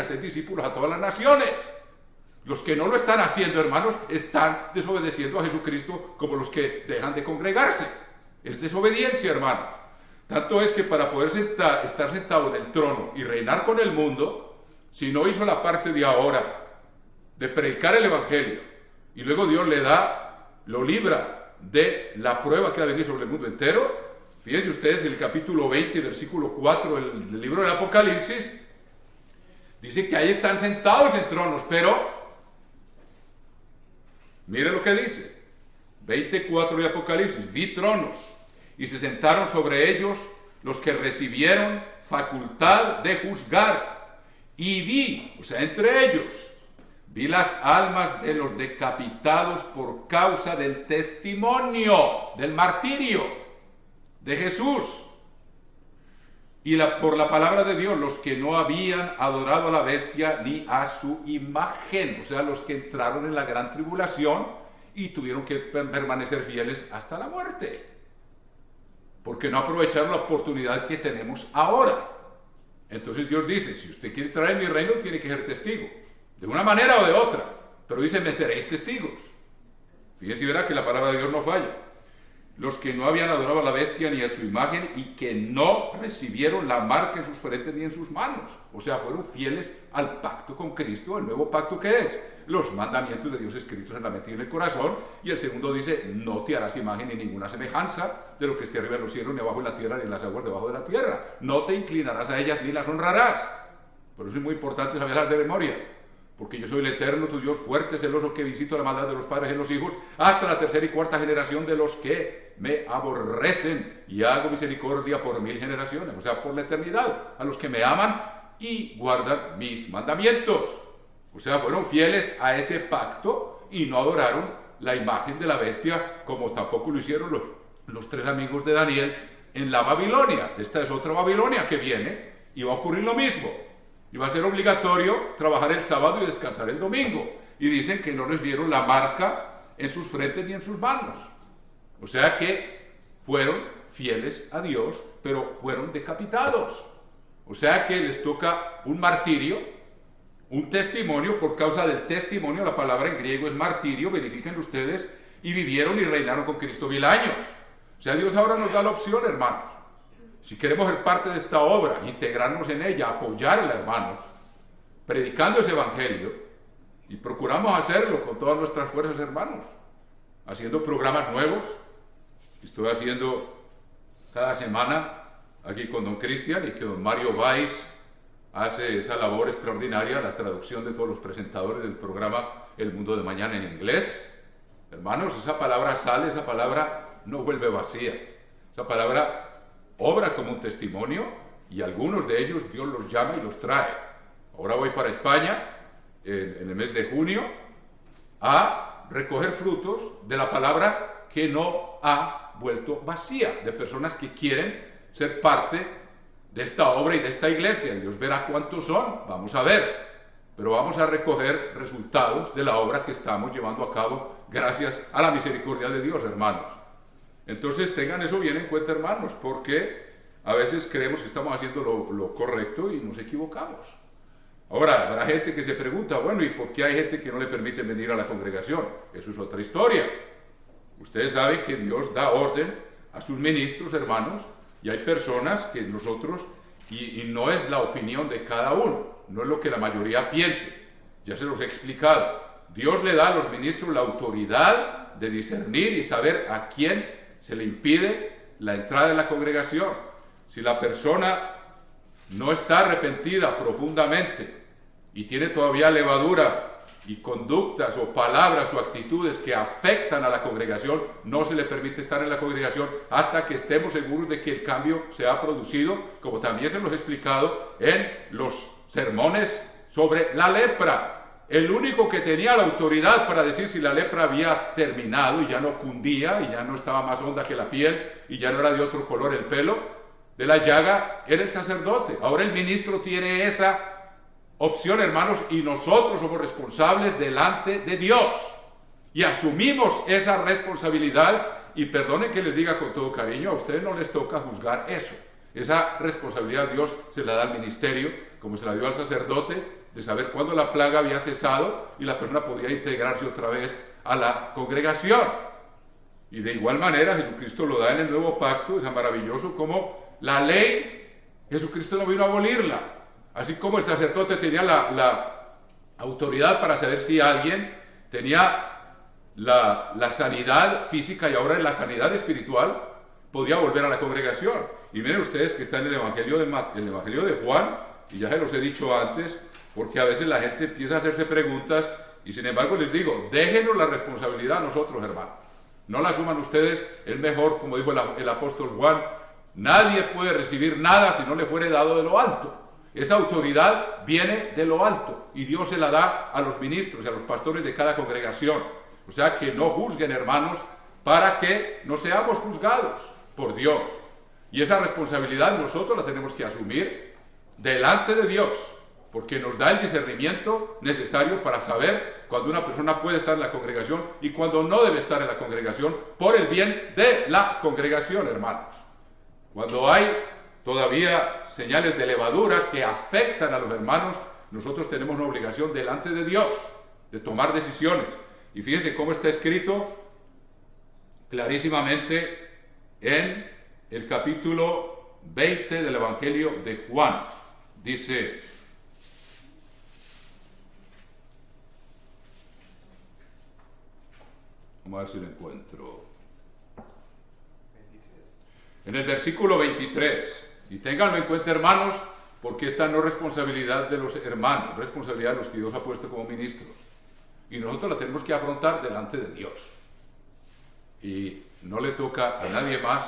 hacer discípulos a todas las naciones. Los que no lo están haciendo, hermanos, están desobedeciendo a Jesucristo como los que dejan de congregarse. Es desobediencia, hermano. Tanto es que para poder estar sentado en el trono y reinar con el mundo, si no hizo la parte de ahora de predicar el evangelio, y luego Dios lo libra de la prueba que ha venido sobre el mundo entero. Fíjense ustedes, en el capítulo 20, versículo 4 del libro del Apocalipsis, dice que ahí están sentados en tronos, pero mire lo que dice, 24 de Apocalipsis: vi tronos, y se sentaron sobre ellos los que recibieron facultad de juzgar, y vi, o sea, entre ellos, vi las almas de los decapitados por causa del testimonio, del martirio de Jesús, y por la palabra de Dios, los que no habían adorado a la bestia ni a su imagen, o sea, los que entraron en la gran tribulación y tuvieron que permanecer fieles hasta la muerte, porque no aprovecharon la oportunidad que tenemos ahora. Entonces Dios dice: si usted quiere entrar en mi reino, tiene que ser testigo, de una manera o de otra, pero dice: me seréis testigos. Fíjense y verá que la palabra de Dios no falla. Los que no habían adorado a la bestia ni a su imagen, y que no recibieron la marca en sus frentes ni en sus manos. O sea, fueron fieles al pacto con Cristo. ¿El nuevo pacto qué es? Los mandamientos de Dios escritos en la mente y en el corazón. Y el segundo dice: no te harás imagen ni ninguna semejanza de lo que esté arriba en los cielos, ni abajo en la tierra, ni en las aguas debajo de la tierra. No te inclinarás a ellas ni las honrarás. Por eso es muy importante saberlas de memoria. Porque yo soy el eterno, tu Dios, fuerte, celoso, que visito la maldad de los padres en los hijos, hasta la tercera y cuarta generación de los que me aborrecen, y hago misericordia por 1000 generaciones, o sea, por la eternidad, a los que me aman y guardan mis mandamientos. O sea, fueron fieles a ese pacto y no adoraron la imagen de la bestia, como tampoco lo hicieron los 3 amigos de Daniel en la Babilonia. Esta es otra Babilonia que viene, y va a ocurrir lo mismo. Y va a ser obligatorio trabajar el sábado y descansar el domingo. Y dicen que no les vieron la marca en sus frentes ni en sus manos. O sea que fueron fieles a Dios, pero fueron decapitados. O sea que les toca un martirio, un testimonio. Por causa del testimonio, la palabra en griego es martirio, verifíquenlo ustedes, y vivieron y reinaron con Cristo 1000 años. O sea, Dios ahora nos da la opción, hermanos. Si queremos ser parte de esta obra, integrarnos en ella, apoyarla, hermanos, predicando ese evangelio, y procuramos hacerlo con todas nuestras fuerzas, hermanos, haciendo programas nuevos. Estoy haciendo cada semana aquí con don Cristian, y que don Mario Valls hace esa labor extraordinaria, la traducción de todos los presentadores del programa El Mundo de Mañana en inglés. Hermanos, esa palabra sale, esa palabra no vuelve vacía, esa palabra obra como un testimonio, y algunos de ellos Dios los llama y los trae. Ahora voy para España en el mes de junio a recoger frutos de la palabra que no ha vuelto vacía, de personas que quieren ser parte de esta obra y de esta iglesia. Dios verá cuántos son, vamos a ver, pero vamos a recoger resultados de la obra que estamos llevando a cabo gracias a la misericordia de Dios, hermanos. Entonces tengan eso bien en cuenta, hermanos, porque a veces creemos que estamos haciendo lo correcto y nos equivocamos. Ahora, habrá gente que se pregunta: bueno, ¿y por qué hay gente que no le permite venir a la congregación? Eso es otra historia. Ustedes saben que Dios da orden a sus ministros, hermanos, y hay personas que nosotros, y no es la opinión de cada uno, no es lo que la mayoría piense, ya se los he explicado. Dios le da a los ministros la autoridad de discernir y saber a quién se le impide la entrada en la congregación. Si la persona no está arrepentida profundamente y tiene todavía levadura y conductas o palabras o actitudes que afectan a la congregación, no se le permite estar en la congregación hasta que estemos seguros de que el cambio se ha producido, como también se los he explicado en los sermones sobre la lepra. El único que tenía la autoridad para decir si la lepra había terminado y ya no cundía y ya no estaba más honda que la piel y ya no era de otro color el pelo de la llaga, era el sacerdote. Ahora el ministro tiene esa opción, hermanos, y nosotros somos responsables delante de Dios y asumimos esa responsabilidad. Y perdonen que les diga con todo cariño, a ustedes no les toca juzgar eso. Esa responsabilidad Dios se la da al ministerio, como se la dio al sacerdote, de saber cuándo la plaga había cesado y la persona podía integrarse otra vez a la congregación. Y de igual manera Jesucristo lo da en el nuevo pacto. Es maravilloso como la ley, Jesucristo no vino a abolirla. Así como el sacerdote tenía la autoridad para saber si alguien tenía la sanidad física y ahora en la sanidad espiritual, podía volver a la congregación. Y miren ustedes que está en el Evangelio de Juan, y ya se los he dicho antes, porque a veces la gente empieza a hacerse preguntas, y sin embargo les digo, déjenos la responsabilidad a nosotros, hermanos. No la asuman ustedes, es mejor, como dijo el apóstol Juan, nadie puede recibir nada si no le fuere dado de lo alto. Esa autoridad viene de lo alto, y Dios se la da a los ministros y a los pastores de cada congregación. O sea que no juzguen, hermanos, para que no seamos juzgados por Dios. Y esa responsabilidad nosotros la tenemos que asumir delante de Dios, porque nos da el discernimiento necesario para saber cuando una persona puede estar en la congregación y cuando no debe estar en la congregación por el bien de la congregación, hermanos. Cuando hay todavía señales de levadura que afectan a los hermanos, nosotros tenemos una obligación delante de Dios de tomar decisiones. Y fíjense cómo está escrito clarísimamente en el capítulo 20 del Evangelio de Juan. Dice: vamos a ver si lo encuentro. En el versículo 23. Y ténganlo en cuenta, hermanos, porque esta no es responsabilidad de los hermanos, es responsabilidad de los que Dios ha puesto como ministros. Y nosotros la tenemos que afrontar delante de Dios. Y no le toca a nadie más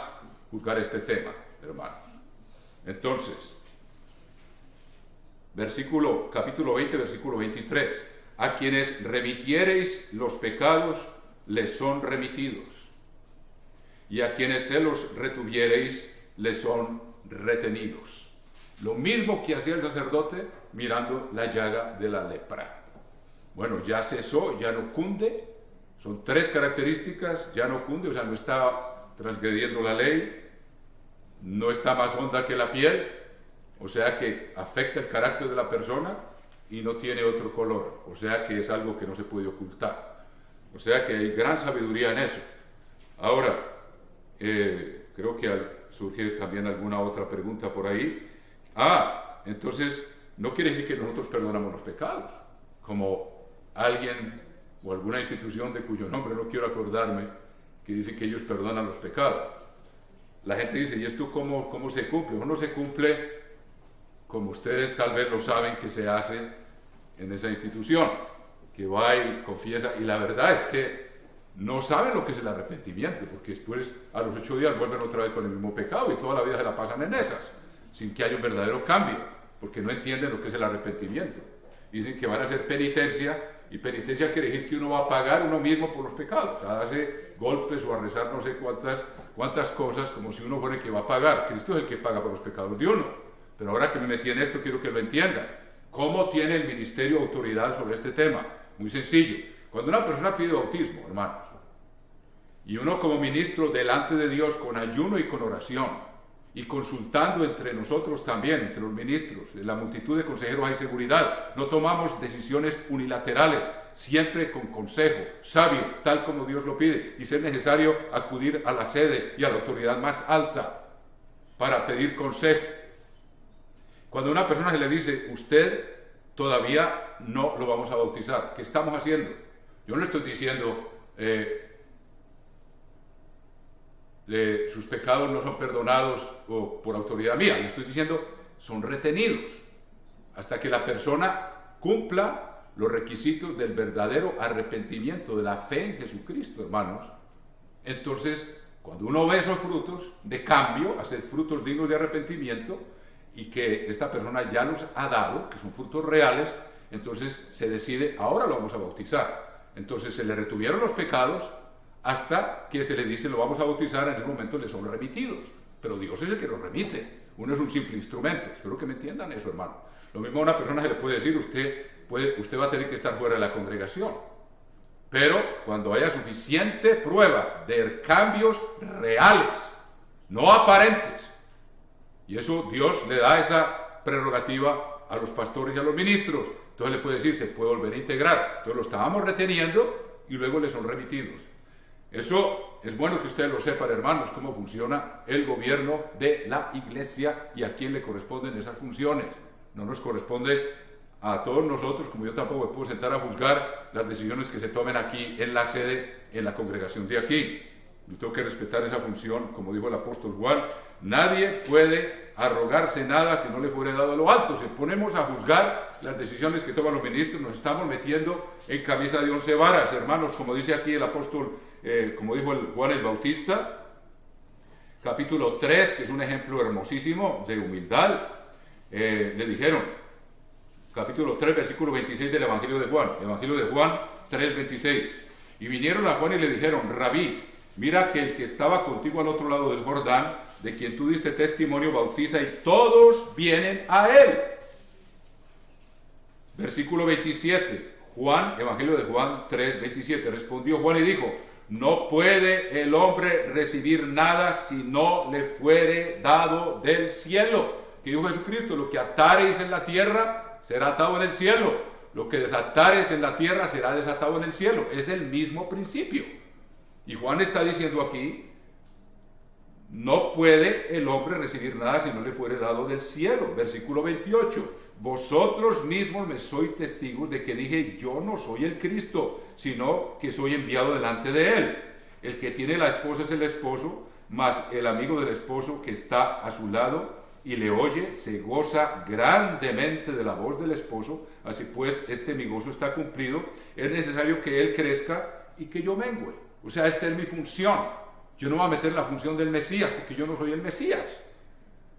juzgar este tema, hermanos. Entonces, capítulo 20, versículo 23. A quienes remitiereis los pecados, les son remitidos. Y a quienes se los retuviereis, les son retenidos. Lo mismo que hacía el sacerdote mirando la llaga de la lepra. Bueno, ya cesó, ya no cunde. Son 3 características: ya no cunde, o sea, no está transgrediendo la ley, no está más honda que la piel, o sea que afecta el carácter de la persona, y no tiene otro color, o sea que es algo que no se puede ocultar. O sea que hay gran sabiduría en eso. Ahora, creo que surge también alguna otra pregunta por ahí. Entonces, no quiere decir que nosotros perdonamos los pecados, como alguien o alguna institución de cuyo nombre no quiero acordarme, que dice que ellos perdonan los pecados. La gente dice, ¿y esto cómo se cumple? O no se cumple como ustedes tal vez lo saben que se hace en esa institución, que va y confiesa, y la verdad es que no saben lo que es el arrepentimiento, porque después a los 8 días vuelven otra vez con el mismo pecado y toda la vida se la pasan en esas, sin que haya un verdadero cambio, porque no entienden lo que es el arrepentimiento. Dicen que van a hacer penitencia, y penitencia quiere decir que uno va a pagar uno mismo por los pecados, a darse golpes o a rezar no sé cuántas cosas, como si uno fuera el que va a pagar. Cristo es el que paga por los pecados de uno. Pero ahora que me metí en esto, quiero que lo entiendan. ¿Cómo tiene el ministerio autoridad sobre este tema? Muy sencillo. Cuando una persona pide bautismo, hermanos, y uno como ministro delante de Dios con ayuno y con oración, y consultando entre nosotros también, entre los ministros, en la multitud de consejeros hay seguridad, no tomamos decisiones unilaterales, siempre con consejo sabio, tal como Dios lo pide, y si es necesario acudir a la sede y a la autoridad más alta para pedir consejo. Cuando a una persona se le dice, usted todavía no lo vamos a bautizar, ¿qué estamos haciendo? Yo no le estoy diciendo, sus pecados no son perdonados por autoridad mía, le estoy diciendo, son retenidos, hasta que la persona cumpla los requisitos del verdadero arrepentimiento, de la fe en Jesucristo, hermanos. Entonces, cuando uno ve esos frutos de cambio, hacer frutos dignos de arrepentimiento, y que esta persona ya nos ha dado, que son frutos reales, entonces se decide, ahora lo vamos a bautizar. Entonces se le retuvieron los pecados hasta que se le dice, lo vamos a bautizar, en ese momento le son remitidos. Pero Dios es el que los remite, uno es un simple instrumento. Espero que me entiendan eso, hermano. Lo mismo a una persona se le puede decir, usted va a tener que estar fuera de la congregación. Pero cuando haya suficiente prueba de cambios reales, no aparentes, y eso Dios le da esa prerrogativa a los pastores y a los ministros. Entonces le puede decir, se puede volver a integrar. Entonces lo estábamos reteniendo y luego le son remitidos. Eso es bueno que ustedes lo sepan, hermanos, cómo funciona el gobierno de la iglesia y a quién le corresponden esas funciones. No nos corresponde a todos nosotros, como yo tampoco me puedo sentar a juzgar las decisiones que se tomen aquí en la sede, en la congregación de aquí. Yo tengo que respetar esa función, como dijo el apóstol Juan. Nadie puede arrogarse nada si no le fuere dado a lo alto. Si ponemos a juzgar las decisiones que toman los ministros, nos estamos metiendo en camisa de 11 varas, hermanos, como dice aquí el apóstol, como dijo Juan el Bautista, capítulo 3, que es un ejemplo hermosísimo de humildad. Le dijeron, capítulo 3, versículo 26 del Evangelio de Juan 3, 26. Y vinieron a Juan y le dijeron, Rabí, mira que el que estaba contigo al otro lado del Jordán, de quien tú diste testimonio, bautiza y todos vienen a él. Versículo 27, Evangelio de Juan 3, 27. Respondió Juan y dijo, no puede el hombre recibir nada si no le fuere dado del cielo. Que dijo Jesucristo, lo que atareis en la tierra será atado en el cielo, lo que desatares en la tierra será desatado en el cielo. Es el mismo principio. Y Juan está diciendo aquí, no puede el hombre recibir nada si no le fuere dado del cielo. Versículo 28, vosotros mismos me sois testigos de que dije, yo no soy el Cristo, sino que soy enviado delante de él. El que tiene la esposa es el esposo, mas el amigo del esposo que está a su lado y le oye, se goza grandemente de la voz del esposo. Así pues, mi gozo está cumplido. Es necesario que él crezca y que yo mengüe. O sea, esta es mi función. Yo no voy a meter la función del Mesías, porque yo no soy el Mesías.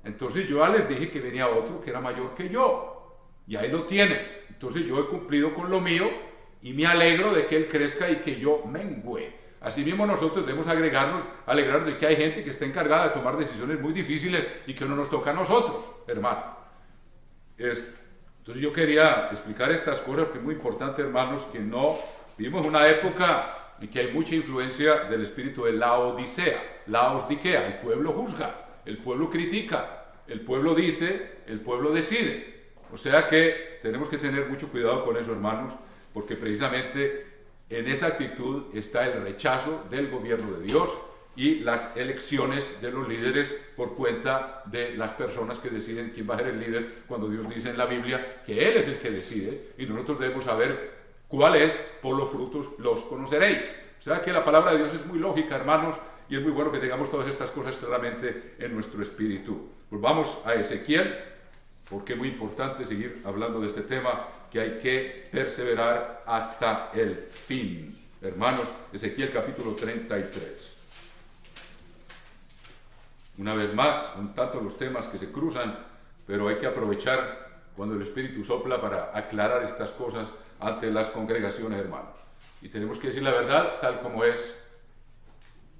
Entonces yo ya les dije que venía otro que era mayor que yo. Y ahí lo tienen. Entonces yo he cumplido con lo mío y me alegro de que él crezca y que yo mengüe. Asimismo nosotros debemos alegrarnos de que hay gente que está encargada de tomar decisiones muy difíciles y que no nos toca a nosotros, hermano. Entonces yo quería explicar estas cosas porque es muy importante, hermanos, que no vivimos una época en que hay mucha influencia del espíritu de Laodicea. El pueblo juzga, el pueblo critica, el pueblo dice, el pueblo decide. O sea que tenemos que tener mucho cuidado con eso, hermanos, porque precisamente en esa actitud está el rechazo del gobierno de Dios y las elecciones de los líderes por cuenta de las personas que deciden quién va a ser el líder, cuando Dios dice en la Biblia que Él es el que decide y nosotros debemos saber cuál es, por los frutos los conoceréis. O sea que la palabra de Dios es muy lógica, hermanos, y es muy bueno que tengamos todas estas cosas claramente en nuestro espíritu. Pues vamos a Ezequiel, porque es muy importante seguir hablando de este tema, que hay que perseverar hasta el fin. Hermanos, Ezequiel capítulo 33. Una vez más, son tantos los temas que se cruzan, pero hay que aprovechar cuando el Espíritu sopla para aclarar estas cosas ante las congregaciones, hermanos. Y tenemos que decir la verdad tal como es,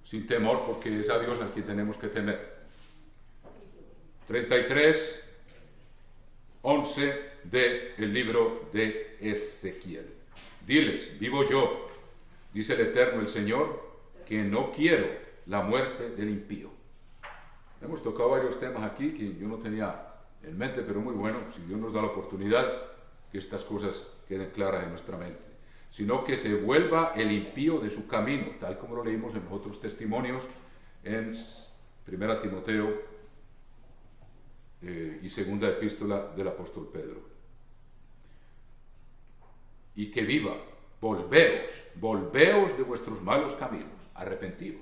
sin temor, porque es a Dios al que tenemos que temer. 33, 11 del libro de Ezequiel. Diles, vivo yo, dice el Eterno, el Señor, que no quiero la muerte del impío. Hemos tocado varios temas aquí que yo no tenía en mente, pero muy bueno, si Dios nos da la oportunidad, que estas cosas queden claras en nuestra mente. Sino que se vuelva el impío de su camino, tal como lo leímos en los otros testimonios en 1 Timoteo y 2 epístola del apóstol Pedro. Y que viva, volveos de vuestros malos caminos, arrepentidos.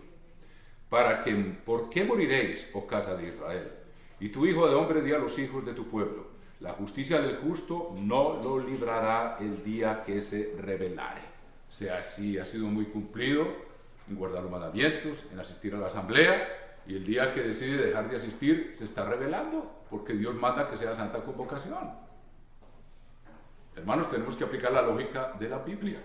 ¿Por qué moriréis, oh casa de Israel? Y tu hijo de hombre di a los hijos de tu pueblo, la justicia del justo no lo librará el día que se rebelare. O sea, sí ha sido muy cumplido en guardar los mandamientos, en asistir a la asamblea, y el día que decide dejar de asistir se está rebelando, porque Dios manda que sea santa convocación. Hermanos, tenemos que aplicar la lógica de la Biblia.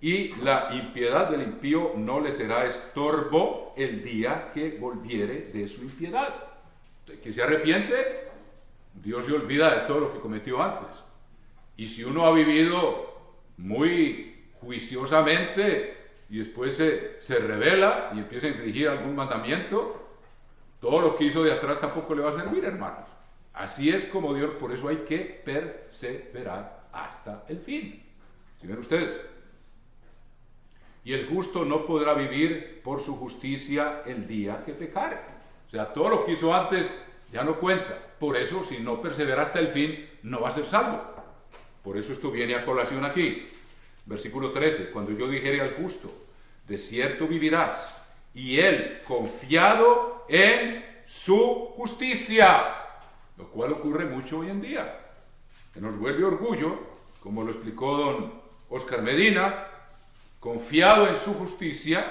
Y la impiedad del impío no le será estorbo el día que volviere de su impiedad. Que se arrepiente, Dios se olvida de todo lo que cometió antes. Y si uno ha vivido muy juiciosamente y después se rebela y empieza a infringir algún mandamiento, todo lo que hizo de atrás tampoco le va a servir, hermanos. Así es como Dios, por eso hay que perseverar hasta el fin. ¿Sí ven ustedes? Y el justo no podrá vivir por su justicia el día que pecare. O sea, todo lo que hizo antes ya no cuenta. Por eso, si no persevera hasta el fin, no va a ser salvo. Por eso esto viene a colación aquí. Versículo 13, cuando yo dijere al justo, de cierto vivirás, y él confiado en su justicia, lo cual ocurre mucho hoy en día, que nos vuelve orgullo, como lo explicó don Oscar Medina, confiado en su justicia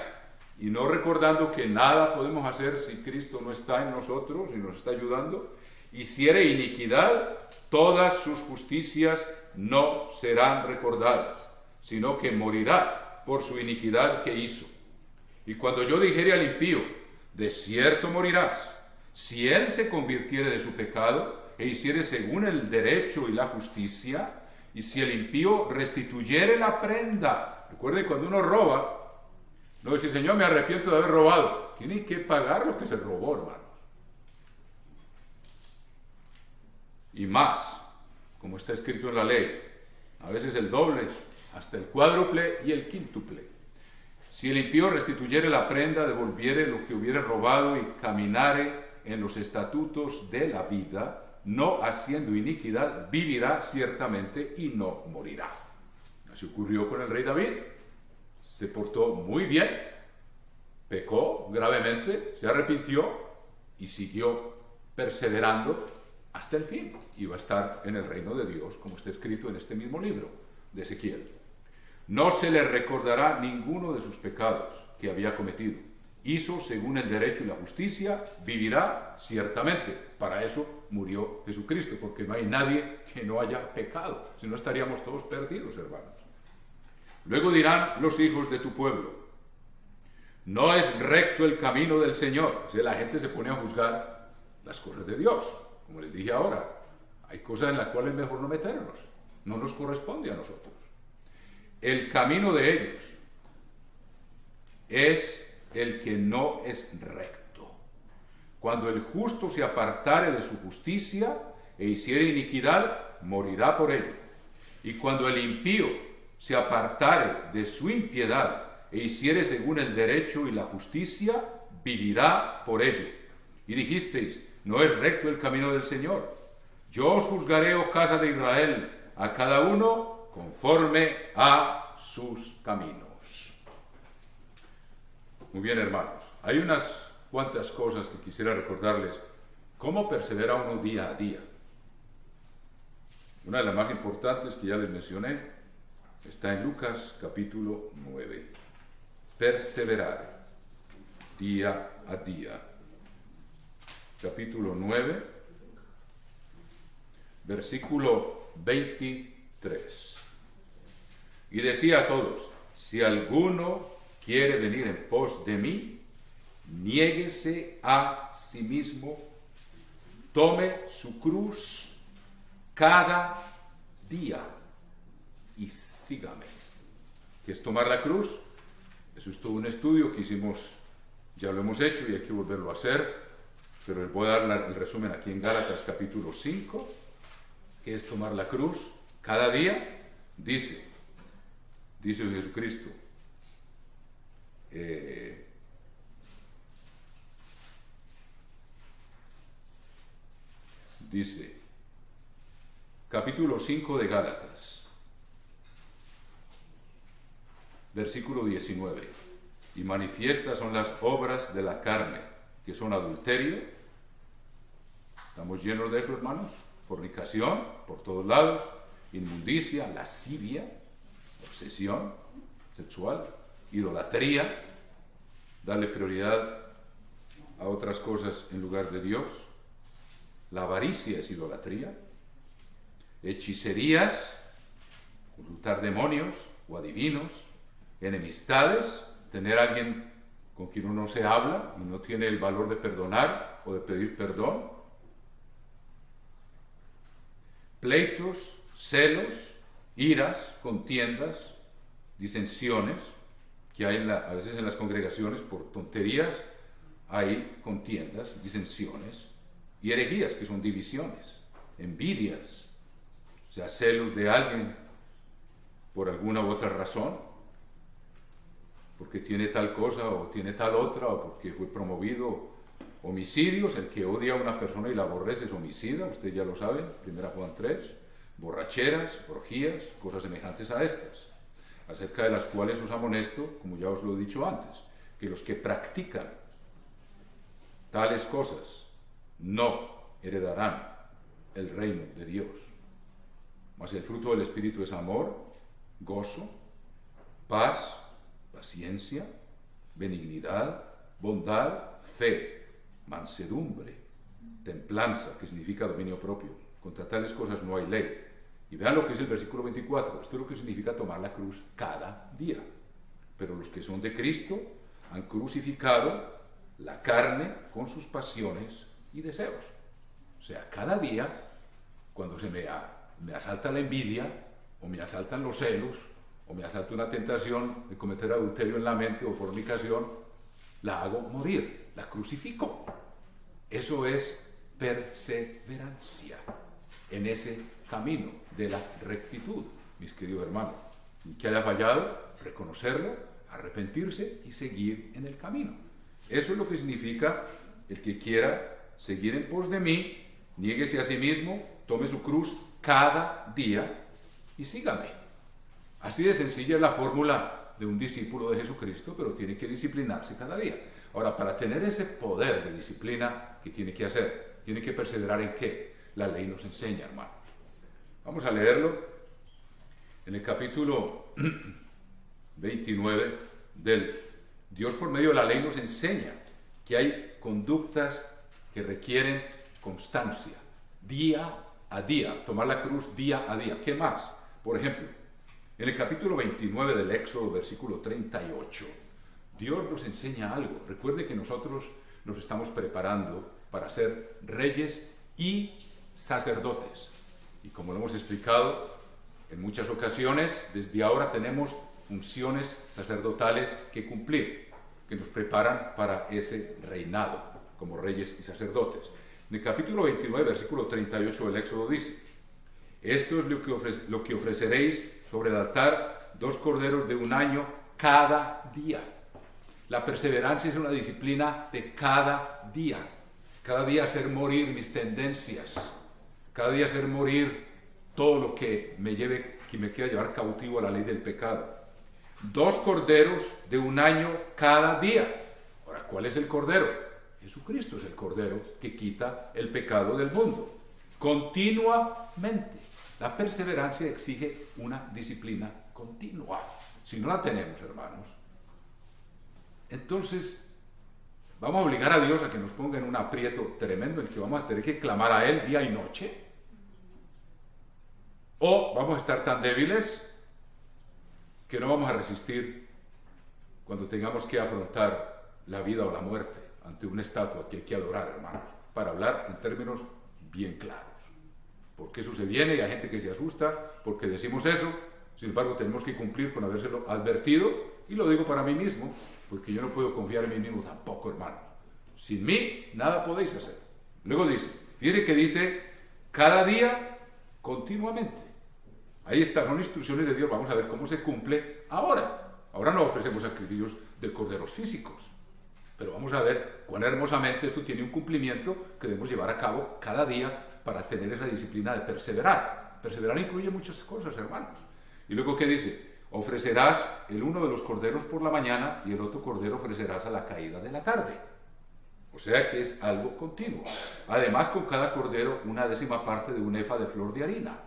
y no recordando que nada podemos hacer si Cristo no está en nosotros y nos está ayudando. Hiciere iniquidad, todas sus justicias no serán recordadas, sino que morirá por su iniquidad que hizo. Y cuando yo dijere al impío, de cierto morirás, si él se convirtiere de su pecado e hiciere según el derecho y la justicia, y si el impío restituyere la prenda. Recuerden, cuando uno roba, no dice, Señor, me arrepiento de haber robado. Tiene que pagar lo que se robó, hermanos. Y más, como está escrito en la ley, a veces el doble, hasta el cuádruple y el quíntuple. Si el impío restituyere la prenda, devolviere lo que hubiere robado y caminare en los estatutos de la vida, no haciendo iniquidad, vivirá ciertamente y no morirá. Así ocurrió con el rey David. Se portó muy bien, pecó gravemente, se arrepintió y siguió perseverando hasta el fin. Y va a estar en el reino de Dios, como está escrito en este mismo libro de Ezequiel. No se le recordará ninguno de sus pecados que había cometido. Hizo según el derecho y la justicia, vivirá ciertamente. Para eso murió Jesucristo, porque no hay nadie que no haya pecado. Si no, estaríamos todos perdidos, hermanos. Luego dirán los hijos de tu pueblo, no es recto el camino del Señor. O sea, la gente se pone a juzgar las cosas de Dios. Como les dije ahora, hay cosas en las cuales es mejor no meternos. No nos corresponde a nosotros. El camino de ellos es el que no es recto. Cuando el justo se apartare de su justicia e hiciere iniquidad, morirá por ello. Y cuando el impío se apartare de su impiedad e hiciere según el derecho y la justicia, vivirá por ello. Y dijisteis, no es recto el camino del Señor. Yo os juzgaré, oh casa de Israel, a cada uno conforme a sus caminos. Muy bien, hermanos, hay unas cuantas cosas que quisiera recordarles. ¿Cómo persevera uno día a día? Una de las más importantes que ya les mencioné está en Lucas capítulo 9. Perseverar día a día. Capítulo 9, versículo 23. Y decía a todos, si alguno quiere venir en pos de mí, niéguese a sí mismo, tome su cruz cada día y sígame. ¿Qué es tomar la cruz? Eso es todo un estudio que hicimos, ya lo hemos hecho y hay que volverlo a hacer, pero les voy a dar el resumen aquí en Gálatas capítulo 5, que es tomar la cruz cada día. Dice Jesucristo, dice, capítulo 5 de Gálatas, versículo 19, y manifiestas son las obras de la carne, que son adulterio. Estamos llenos de eso, hermanos. Fornicación por todos lados, inmundicia, lascivia, obsesión sexual, idolatría, darle prioridad a otras cosas en lugar de Dios. La avaricia es idolatría. Hechicerías, consultar demonios o adivinos, enemistades, tener a alguien con quien uno se habla y no tiene el valor de perdonar o de pedir perdón. Pleitos, celos, iras, contiendas, disensiones, que hay a veces en las congregaciones por tonterías, hay contiendas, disensiones, y herejías, que son divisiones, envidias, o sea, celos de alguien por alguna u otra razón, porque tiene tal cosa o tiene tal otra, o porque fue promovido. Homicidios, el que odia a una persona y la aborrece es homicida, ustedes ya lo saben, 1 Juan 3, borracheras, orgías, cosas semejantes a estas, acerca de las cuales os amonesto, como ya os lo he dicho antes, que los que practican tales cosas no heredarán el reino de Dios. Mas el fruto del Espíritu es amor, gozo, paz, paciencia, benignidad, bondad, fe, mansedumbre, templanza, que significa dominio propio. Contra tales cosas no hay ley. Y vean lo que es el versículo 24. Esto es lo que significa tomar la cruz cada día. Pero los que son de Cristo han crucificado la carne con sus pasiones y deseos. O sea, cada día, cuando me asalta la envidia, o me asaltan los celos, o me asalta una tentación de cometer adulterio en la mente o fornicación, la hago morir, la crucifico. Eso es perseverancia en ese camino de la rectitud, mis queridos hermanos. Y que haya fallado, reconocerlo, arrepentirse y seguir en el camino. Eso es lo que significa el que quiera seguir en pos de mí, niéguese a sí mismo, tome su cruz cada día y sígame. Así de sencilla es la fórmula de un discípulo de Jesucristo, pero tiene que disciplinarse cada día. Ahora, para tener ese poder de disciplina, ¿qué tiene que hacer? Tiene que perseverar en ¿qué? La ley nos enseña, hermanos. Vamos a leerlo en el capítulo 29 del Dios por medio de la ley nos enseña que hay conductas que requieren constancia, día a día, tomar la cruz día a día. ¿Qué más? Por ejemplo, en el capítulo 29 del Éxodo, versículo 38, Dios nos enseña algo. Recuerde que nosotros nos estamos preparando para ser reyes y sacerdotes. Y como lo hemos explicado en muchas ocasiones, desde ahora tenemos funciones sacerdotales que cumplir, que nos preparan para ese reinado como reyes y sacerdotes. En el capítulo 29, versículo 38 del Éxodo dice: esto es lo que ofreceréis sobre el altar, 2 corderos de un año cada día. La perseverancia es una disciplina de cada día hacer morir mis tendencias, cada día hacer morir todo lo que me quiera llevar cautivo a la ley del pecado. 2 corderos de un año cada día. Ahora, ¿cuál es el cordero? Jesucristo es el cordero que quita el pecado del mundo. Continuamente. La perseverancia exige una disciplina continua. Si no la tenemos, hermanos, entonces vamos a obligar a Dios a que nos ponga en un aprieto tremendo en el que vamos a tener que clamar a Él día y noche. O vamos a estar tan débiles que no vamos a resistir cuando tengamos que afrontar la vida o la muerte ante una estatua que hay que adorar, hermanos, para hablar en términos bien claros. Porque eso se viene y hay gente que se asusta porque decimos eso. Sin embargo, tenemos que cumplir con habérselo advertido, y lo digo para mí mismo, porque yo no puedo confiar en mí mismo tampoco, hermano. Sin mí, nada podéis hacer. Luego dice, fíjense que dice, cada día, continuamente. Ahí están, son instrucciones de Dios. Vamos a ver cómo se cumple ahora. Ahora no ofrecemos sacrificios de corderos físicos, pero vamos a ver cuán hermosamente esto tiene un cumplimiento que debemos llevar a cabo cada día para tener esa disciplina de perseverar. Perseverar incluye muchas cosas, hermanos. Y luego, ¿qué dice? Ofrecerás el uno de los corderos por la mañana y el otro cordero ofrecerás a la caída de la tarde. O sea que es algo continuo. Además, con cada cordero, 1/10 parte de un efa de flor de harina.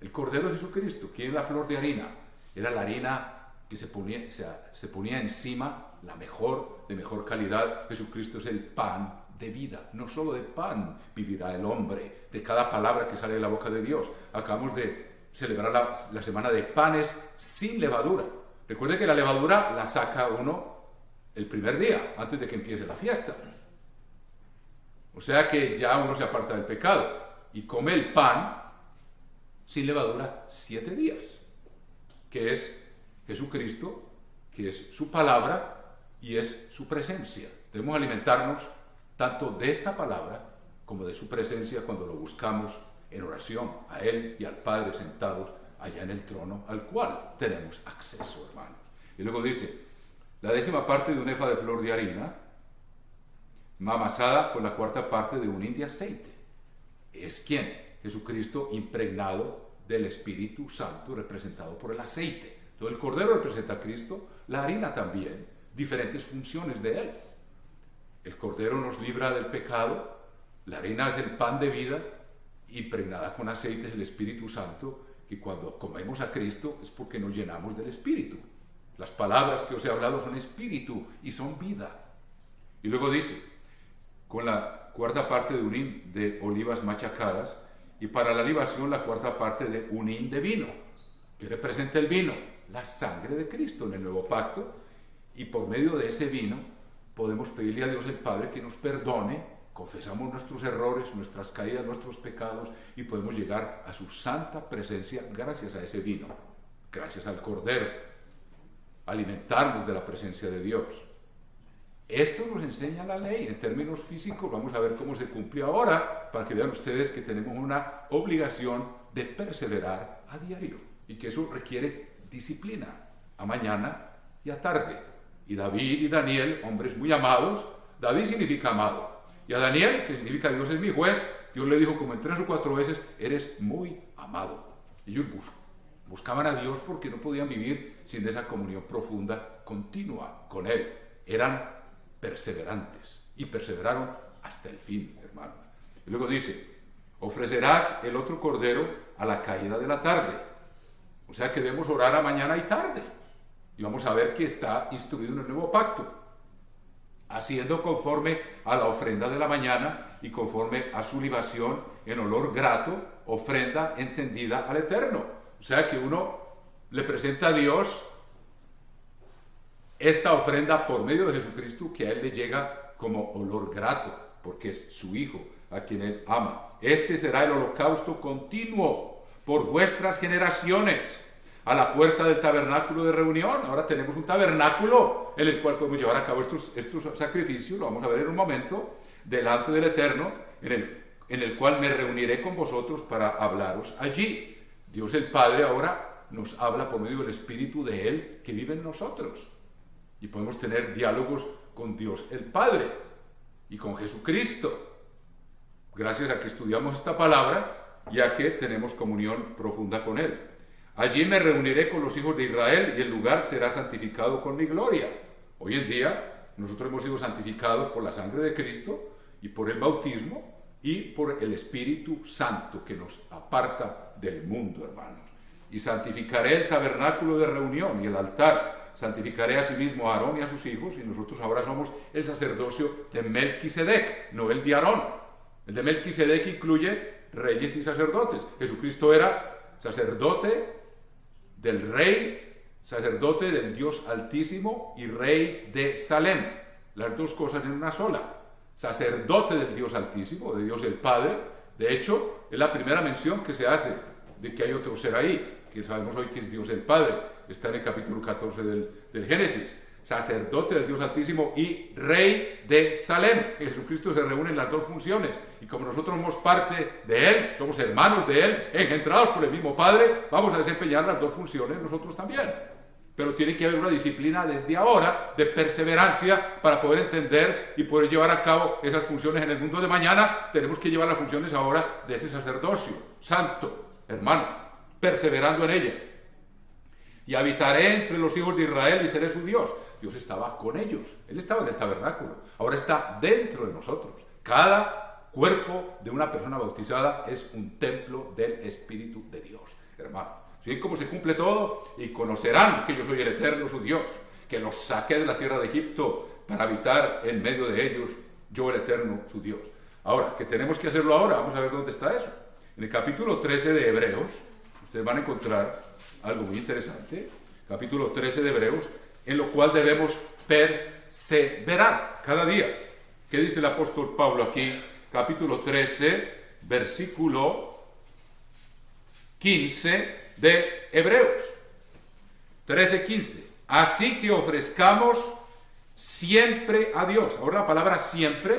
El cordero de Jesucristo, ¿quién es la flor de harina? Era la harina que se ponía encima, la mejor, de mejor calidad. Jesucristo es el pan de vida. No solo de pan vivirá el hombre, de cada palabra que sale de la boca de Dios. Acabamos de celebrar la semana de panes sin levadura. Recuerde que la levadura la saca uno el primer día, antes de que empiece la fiesta. O sea que ya uno se aparta del pecado y come el pan sin levadura 7 días, que es Jesucristo, que es su palabra y es su presencia. Debemos alimentarnos tanto de esta palabra como de su presencia cuando lo buscamos en oración a Él y al Padre sentados allá en el trono al cual tenemos acceso, hermanos. Y luego dice, la 10ª parte de un efa de flor de harina, amasada con la 4ª parte de un hin de aceite. ¿Es quién? Jesucristo impregnado del Espíritu Santo, representado por el aceite. Entonces el cordero representa a Cristo, la harina también, diferentes funciones de Él. El cordero nos libra del pecado, la harina es el pan de vida, impregnada con aceite es el Espíritu Santo, que cuando comemos a Cristo es porque nos llenamos del Espíritu. Las palabras que os he hablado son Espíritu y son vida. Y luego dice, con la 4ª parte de un hin de olivas machacadas, y para la libación la 4ª parte de un hin de vino. ¿Qué representa el vino? La sangre de Cristo en el nuevo pacto, y por medio de ese vino podemos pedirle a Dios el Padre que nos perdone, confesamos nuestros errores, nuestras caídas, nuestros pecados, y podemos llegar a su santa presencia gracias a ese vino, gracias al Cordero, alimentarnos de la presencia de Dios. Esto nos enseña la ley en términos físicos. Vamos a ver cómo se cumple ahora, para que vean ustedes que tenemos una obligación de perseverar a diario y que eso requiere disciplina a mañana y a tarde. Y David y Daniel, hombres muy amados, David significa amado, y a Daniel, que significa Dios es mi juez, Dios le dijo como en 3 o 4 veces, eres muy amado. Ellos buscaban a Dios porque no podían vivir sin esa comunión profunda, continua con Él. Eran perseverantes y perseveraron hasta el fin, hermanos. Y luego dice, ofrecerás el otro cordero a la caída de la tarde. O sea que debemos orar a mañana y tarde. Y vamos a ver que está instruido en el nuevo pacto, haciendo conforme a la ofrenda de la mañana y conforme a su libación en olor grato, ofrenda encendida al Eterno. O sea que uno le presenta a Dios esta ofrenda por medio de Jesucristo, que a Él le llega como olor grato, porque es su Hijo, a quien Él ama. Este será el holocausto continuo por vuestras generaciones, a la puerta del tabernáculo de reunión. Ahora tenemos un tabernáculo en el cual podemos llevar a cabo estos sacrificios, lo vamos a ver en un momento, delante del Eterno, en el cual me reuniré con vosotros para hablaros allí. Dios el Padre ahora nos habla por medio del Espíritu de Él que vive en nosotros. Y podemos tener diálogos con Dios el Padre y con Jesucristo, gracias a que estudiamos esta palabra y a que tenemos comunión profunda con Él. Allí me reuniré con los hijos de Israel y el lugar será santificado con mi gloria. Hoy en día nosotros hemos sido santificados por la sangre de Cristo y por el bautismo y por el Espíritu Santo que nos aparta del mundo, hermanos. Y santificaré el tabernáculo de reunión y el altar. Santificaré a sí mismo a Aarón y a sus hijos, y nosotros ahora somos el sacerdocio de Melquisedec, no el de Aarón. El de Melquisedec incluye reyes y sacerdotes. Jesucristo era sacerdote del rey, sacerdote del Dios Altísimo y rey de Salem. Las dos cosas en una sola. Sacerdote del Dios Altísimo, de Dios el Padre. De hecho, es la primera mención que se hace de que hay otro ser ahí, que sabemos hoy que es Dios el Padre. Está en el capítulo 14 del Génesis. Sacerdote del Dios Altísimo y rey de Salem. En Jesucristo se reúnen las dos funciones, y como nosotros somos parte de Él, somos hermanos de Él, engendrados por el mismo Padre, vamos a desempeñar las dos funciones nosotros también. Pero tiene que haber una disciplina desde ahora de perseverancia para poder entender y poder llevar a cabo esas funciones en el mundo de mañana. Tenemos que llevar las funciones ahora de ese sacerdocio santo, hermano, perseverando en ellas. Y habitaré entre los hijos de Israel y seré su Dios. Dios estaba con ellos, Él estaba en el tabernáculo, ahora está dentro de nosotros. Cada cuerpo de una persona bautizada es un templo del Espíritu de Dios, hermano. Así como se cumple todo, y conocerán que yo soy el Eterno, su Dios, que los saqué de la tierra de Egipto para habitar en medio de ellos, yo el Eterno, su Dios. Ahora, ¿qué tenemos que hacerlo ahora? Vamos a ver dónde está eso. En el capítulo 13 de Hebreos, ustedes van a encontrar algo muy interesante, capítulo 13 de Hebreos, en lo cual debemos perseverar cada día. ¿Qué dice el apóstol Pablo aquí? Capítulo 13, versículo 15 de Hebreos. 13:15. Así que ofrezcamos siempre a Dios. Ahora la palabra siempre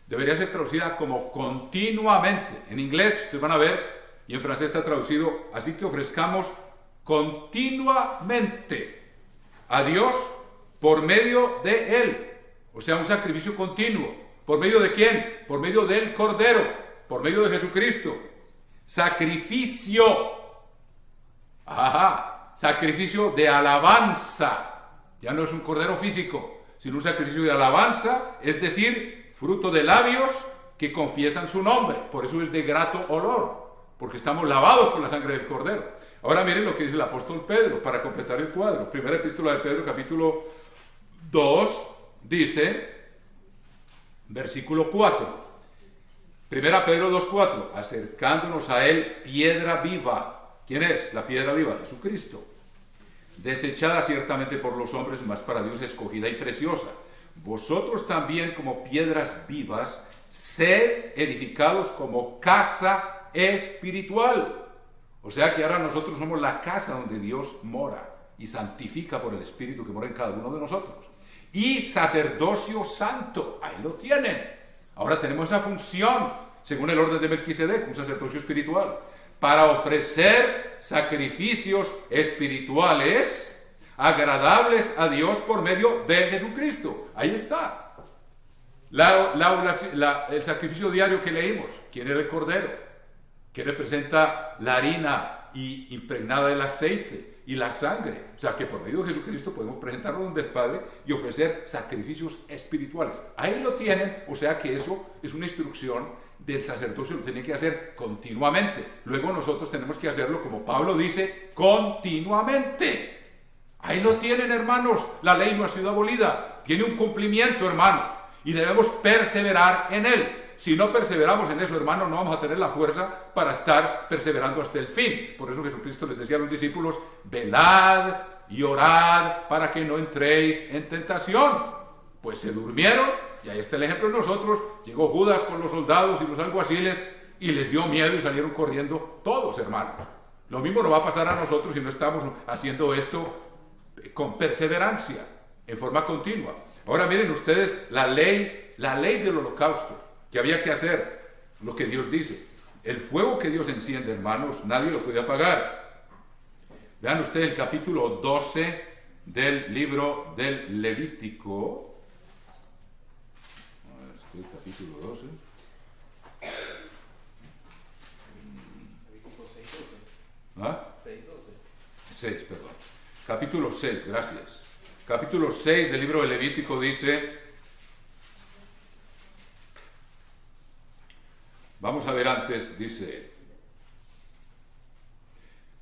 debería ser traducida como continuamente. En inglés, ustedes van a ver, y en francés está traducido, así que ofrezcamos continuamente a Dios por medio de Él. O sea, un sacrificio continuo. ¿Por medio de quién? Por medio del Cordero, por medio de Jesucristo. Sacrificio. Ajá, sacrificio de alabanza. Ya no es un cordero físico, sino un sacrificio de alabanza, es decir, fruto de labios que confiesan su nombre. Por eso es de grato olor, porque estamos lavados con la sangre del Cordero. Ahora miren lo que dice el apóstol Pedro para completar el cuadro. Primera epístola de Pedro, capítulo 2, dice, versículo 4. Primera Pedro 2:4, acercándonos a Él, piedra viva. ¿Quién es la piedra viva? Jesucristo. Desechada ciertamente por los hombres, mas para Dios escogida y preciosa. Vosotros también, como piedras vivas, sed edificados como casa espiritual. O sea que ahora nosotros somos la casa donde Dios mora y santifica por el Espíritu que mora en cada uno de nosotros. Y sacerdocio santo, ahí lo tienen. Ahora tenemos esa función, según el orden de Melquisedec, un sacerdocio espiritual, para ofrecer sacrificios espirituales agradables a Dios por medio de Jesucristo. Ahí está. El sacrificio diario que leímos, ¿quién era el Cordero? Que representa la harina impregnada del aceite y la sangre. O sea que por medio de Jesucristo podemos presentarnos donde el Padre y ofrecer sacrificios espirituales. Ahí lo tienen, o sea que eso es una instrucción del sacerdocio, lo tiene que hacer continuamente. Luego nosotros tenemos que hacerlo, como Pablo dice, continuamente. Ahí lo tienen, hermanos. La ley no ha sido abolida, tiene un cumplimiento, hermanos, y debemos perseverar en él. Si no perseveramos en eso, hermanos, no vamos a tener la fuerza para estar perseverando hasta el fin. Por eso Jesucristo les decía a los discípulos, velad y orad para que no entréis en tentación. Pues se durmieron, y ahí está el ejemplo de nosotros. Llegó Judas con los soldados y los alguaciles y les dio miedo y salieron corriendo todos, hermanos. Lo mismo nos va a pasar a nosotros si no estamos haciendo esto con perseverancia, en forma continua. Ahora miren ustedes la ley del holocausto. ¿Qué había que hacer? Lo que Dios dice. El fuego que Dios enciende, hermanos, nadie lo puede apagar. Vean ustedes el capítulo 12 del libro del Levítico. Capítulo 12. Levítico 6:12. ¿Ah? 6:12. 6, perdón. Capítulo 6, gracias. Capítulo 6 del libro del Levítico dice... Vamos a ver antes, dice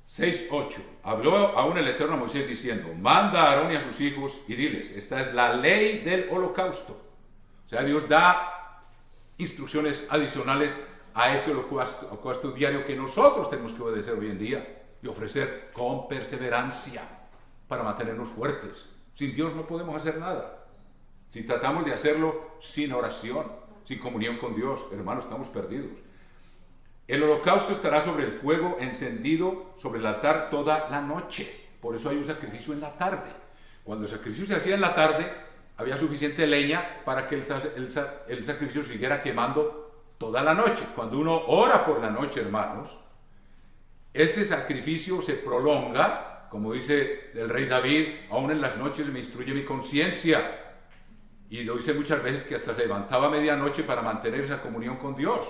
6:8. Habló aún el Eterno a Moisés diciendo, manda a Aarón y a sus hijos y diles, esta es la ley del holocausto. O sea, Dios da instrucciones adicionales a ese holocausto diario que nosotros tenemos que obedecer hoy en día y ofrecer con perseverancia para mantenernos fuertes. Sin Dios no podemos hacer nada. Si tratamos de hacerlo sin oración, sin comunión con Dios, hermanos, estamos perdidos. El holocausto estará sobre el fuego encendido sobre el altar toda la noche. Por eso hay un sacrificio en la tarde. Cuando el sacrificio se hacía en la tarde, había suficiente leña para que el sacrificio siguiera quemando toda la noche. Cuando uno ora por la noche, hermanos, ese sacrificio se prolonga, como dice el rey David, aún en las noches me instruye mi conciencia. Y lo hice muchas veces que hasta se levantaba a medianoche para mantener esa comunión con Dios,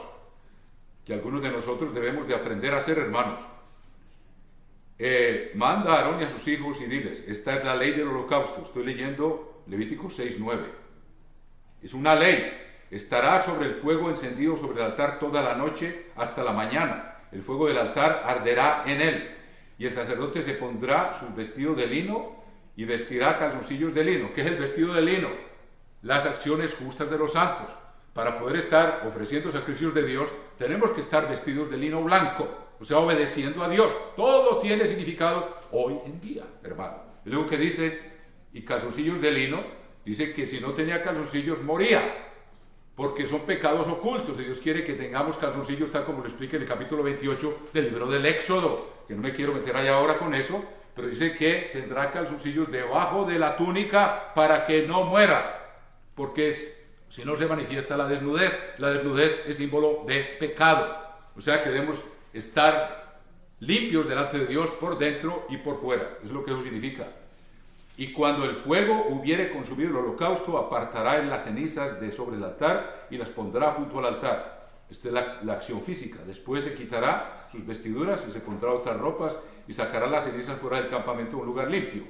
que algunos de nosotros debemos de aprender a hacer, hermanos. Manda a Aarón y a sus hijos y diles, esta es la ley del holocausto. Estoy leyendo Levítico 6:9. Es una ley. Estará sobre el fuego encendido sobre el altar toda la noche hasta la mañana. El fuego del altar arderá en él. Y el sacerdote se pondrá sus vestidos de lino y vestirá calzoncillos de lino. ¿Qué es el vestido de lino? Las acciones justas de los santos. Para poder estar ofreciendo sacrificios de Dios, tenemos que estar vestidos de lino blanco, o sea, obedeciendo a Dios. Todo tiene significado hoy en día, hermano. Y luego que dice, y calzoncillos de lino, dice que si no tenía calzoncillos moría, porque son pecados ocultos, y Dios quiere que tengamos calzoncillos, tal como lo explica en el capítulo 28 del libro del Éxodo, que no me quiero meter allá ahora con eso, pero dice que tendrá calzoncillos debajo de la túnica para que no muera, porque Si no se manifiesta la desnudez es símbolo de pecado. O sea que debemos estar limpios delante de Dios por dentro y por fuera. Eso es lo que eso significa. Y cuando el fuego hubiere consumido el holocausto, apartará él las cenizas de sobre el altar y las pondrá junto al altar. Esta es la acción física. Después se quitará sus vestiduras y se pondrá otras ropas y sacará las cenizas fuera del campamento a un lugar limpio.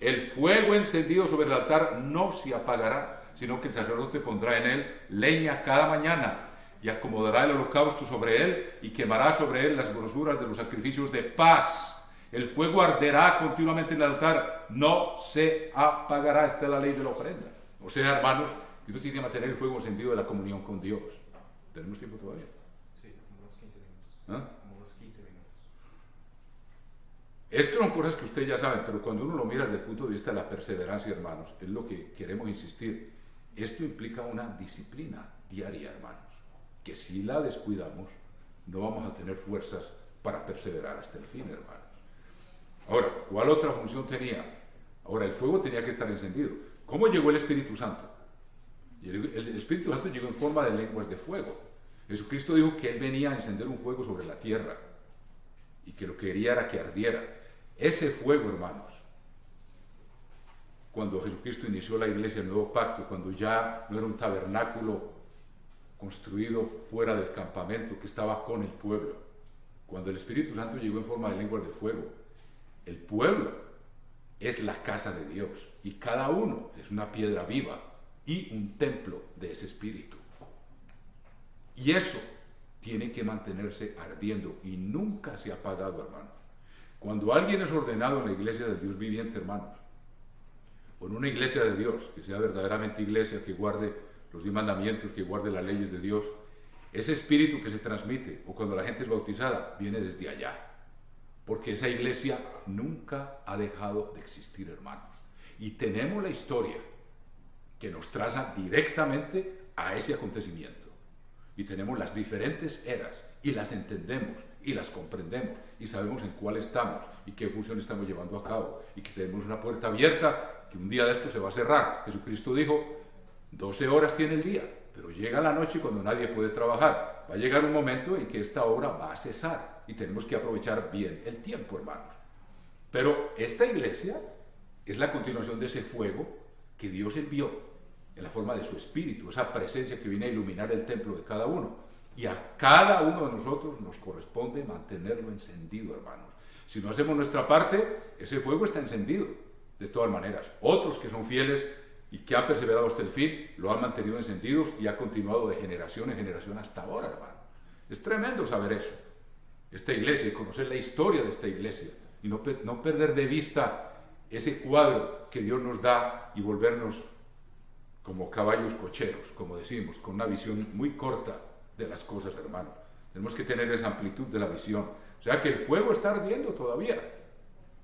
El fuego encendido sobre el altar no se apagará, sino que el sacerdote pondrá en él leña cada mañana y acomodará el holocausto sobre él y quemará sobre él las grosuras de los sacrificios de paz. El fuego arderá continuamente en el altar, no se apagará. Esta es la ley de la ofrenda. O sea, hermanos, que tú tienes que mantener el fuego encendido de la comunión con Dios. ¿Tenemos tiempo todavía? Sí, como unos 15 minutos. ¿Ah? Como unos 15 minutos. Esto son cosas que ustedes ya saben, pero cuando uno lo mira desde el punto de vista de la perseverancia, hermanos, es lo que queremos insistir. Esto implica una disciplina diaria, hermanos, que si la descuidamos, no vamos a tener fuerzas para perseverar hasta el fin, hermanos. Ahora, ¿cuál otra función tenía? Ahora, el fuego tenía que estar encendido. ¿Cómo llegó el Espíritu Santo? El Espíritu Santo llegó en forma de lenguas de fuego. Jesucristo dijo que Él venía a encender un fuego sobre la tierra y que lo que quería era que ardiera. Ese fuego, hermanos, cuando Jesucristo inició la iglesia, el nuevo pacto, cuando ya no era un tabernáculo construido fuera del campamento, que estaba con el pueblo, cuando el Espíritu Santo llegó en forma de lenguas de fuego, el pueblo es la casa de Dios y cada uno es una piedra viva y un templo de ese Espíritu. Y eso tiene que mantenerse ardiendo y nunca se ha apagado, hermanos. Cuando alguien es ordenado en la iglesia del Dios viviente, hermanos, o en una iglesia de Dios, que sea verdaderamente iglesia, que guarde los 10 mandamientos, que guarde las leyes de Dios, ese espíritu que se transmite, o cuando la gente es bautizada, viene desde allá. Porque esa iglesia nunca ha dejado de existir, hermanos. Y tenemos la historia que nos traza directamente a ese acontecimiento. Y tenemos las diferentes eras, y las entendemos, y las comprendemos, y sabemos en cuál estamos, y qué función estamos llevando a cabo, y que tenemos una puerta abierta, que un día de esto se va a cerrar. Jesucristo dijo, 12 horas tiene el día, pero llega la noche cuando nadie puede trabajar. Va a llegar un momento en que esta obra va a cesar, y tenemos que aprovechar bien el tiempo, hermanos. Pero esta iglesia es la continuación de ese fuego que Dios envió en la forma de su espíritu, esa presencia que viene a iluminar el templo de cada uno. Y a cada uno de nosotros nos corresponde mantenerlo encendido, hermanos. Si no hacemos nuestra parte, ese fuego está encendido, de todas maneras. Otros que son fieles y que han perseverado hasta el fin, lo han mantenido encendidos y ha continuado de generación en generación hasta ahora, hermano. Es tremendo saber eso. Esta iglesia y conocer la historia de esta iglesia y no perder de vista ese cuadro que Dios nos da y volvernos como caballos cocheros, como decimos, con una visión muy corta de las cosas, hermanos. Tenemos que tener esa amplitud de la visión. O sea que el fuego está ardiendo todavía.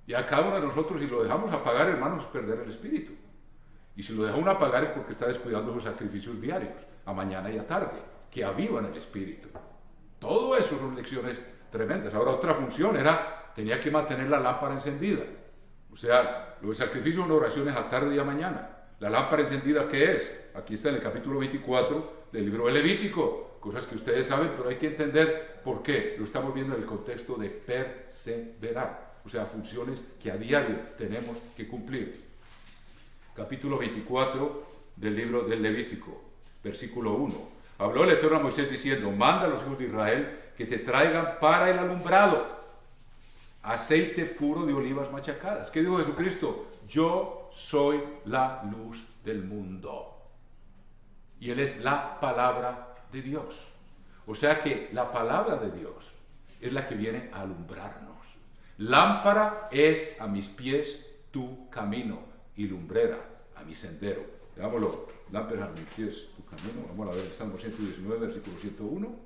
Y a cada uno de nosotros, si lo dejamos apagar, hermanos, es perder el espíritu. Y si lo deja uno apagar es porque está descuidando sus sacrificios diarios, a mañana y a tarde, que avivan el espíritu. Todo eso son lecciones tremendas. Ahora otra función tenía que mantener la lámpara encendida. O sea, los sacrificios son oraciones a tarde y a mañana. La lámpara encendida, ¿qué es? Aquí está en el capítulo 24 del libro de Levítico. Cosas que ustedes saben, pero hay que entender por qué. Lo estamos viendo en el contexto de perseverar. O sea, funciones que a diario tenemos que cumplir. Capítulo 24 del libro del Levítico, versículo 1. Habló el Eterno a Moisés diciendo, manda a los hijos de Israel que te traigan para el alumbrado aceite puro de olivas machacadas. ¿Qué dijo Jesucristo? Yo soy la luz del mundo. Y Él es la palabra de Dios. O sea que la palabra de Dios es la que viene a alumbrarnos. Lámpara es a mis pies tu camino y lumbrera a mi sendero. Veámoslo, lámpara a mis pies tu camino. Vamos a ver el Salmo 119, versículo 101,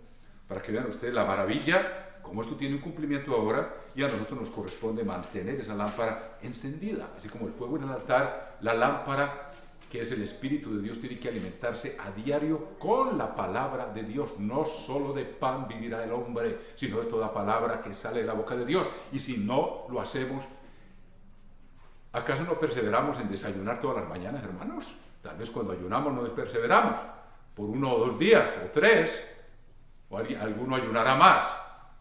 para que vean ustedes la maravilla, como esto tiene un cumplimiento ahora, y a nosotros nos corresponde mantener esa lámpara encendida. Así como el fuego en el altar, la lámpara, que es el Espíritu de Dios, tiene que alimentarse a diario con la palabra de Dios. No solo de pan vivirá el hombre, sino de toda palabra que sale de la boca de Dios. Y si no lo hacemos, ¿acaso no perseveramos en desayunar todas las mañanas, hermanos? Tal vez cuando ayunamos no perseveramos. por 1 o 2 días, o 3, o alguno ayunará más.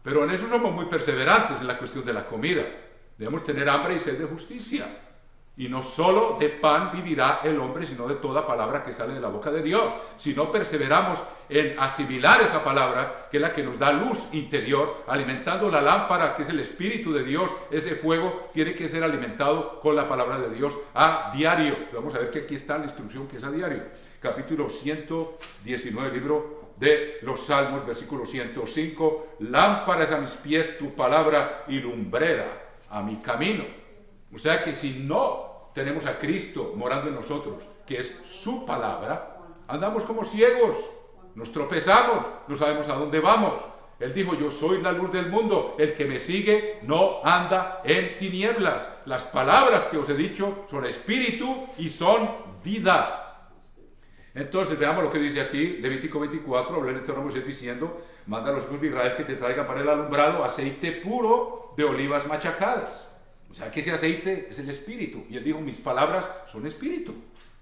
Pero en eso somos muy perseverantes en la cuestión de la comida. Debemos tener hambre y sed de justicia. Y no solo de pan vivirá el hombre, sino de toda palabra que sale de la boca de Dios. Si no perseveramos en asimilar esa palabra, que es la que nos da luz interior, alimentando la lámpara, que es el Espíritu de Dios, ese fuego tiene que ser alimentado con la palabra de Dios a diario. Vamos a ver que aquí está la instrucción que es a diario. Capítulo 119, libro de los Salmos, versículo 105. Lámpara es a mis pies tu palabra y lumbrera a mi camino. O sea que si no tenemos a Cristo morando en nosotros, que es su palabra, andamos como ciegos, nos tropezamos, no sabemos a dónde vamos. Él dijo, yo soy la luz del mundo, el que me sigue no anda en tinieblas. Las palabras que os he dicho son espíritu y son vida. Entonces veamos lo que dice aquí, Levítico 24, habla en Deuteronomio 6 diciendo, manda a los hijos de Israel que te traigan para el alumbrado aceite puro de olivas machacadas. O sea que ese aceite es el espíritu. Y él dijo, mis palabras son espíritu.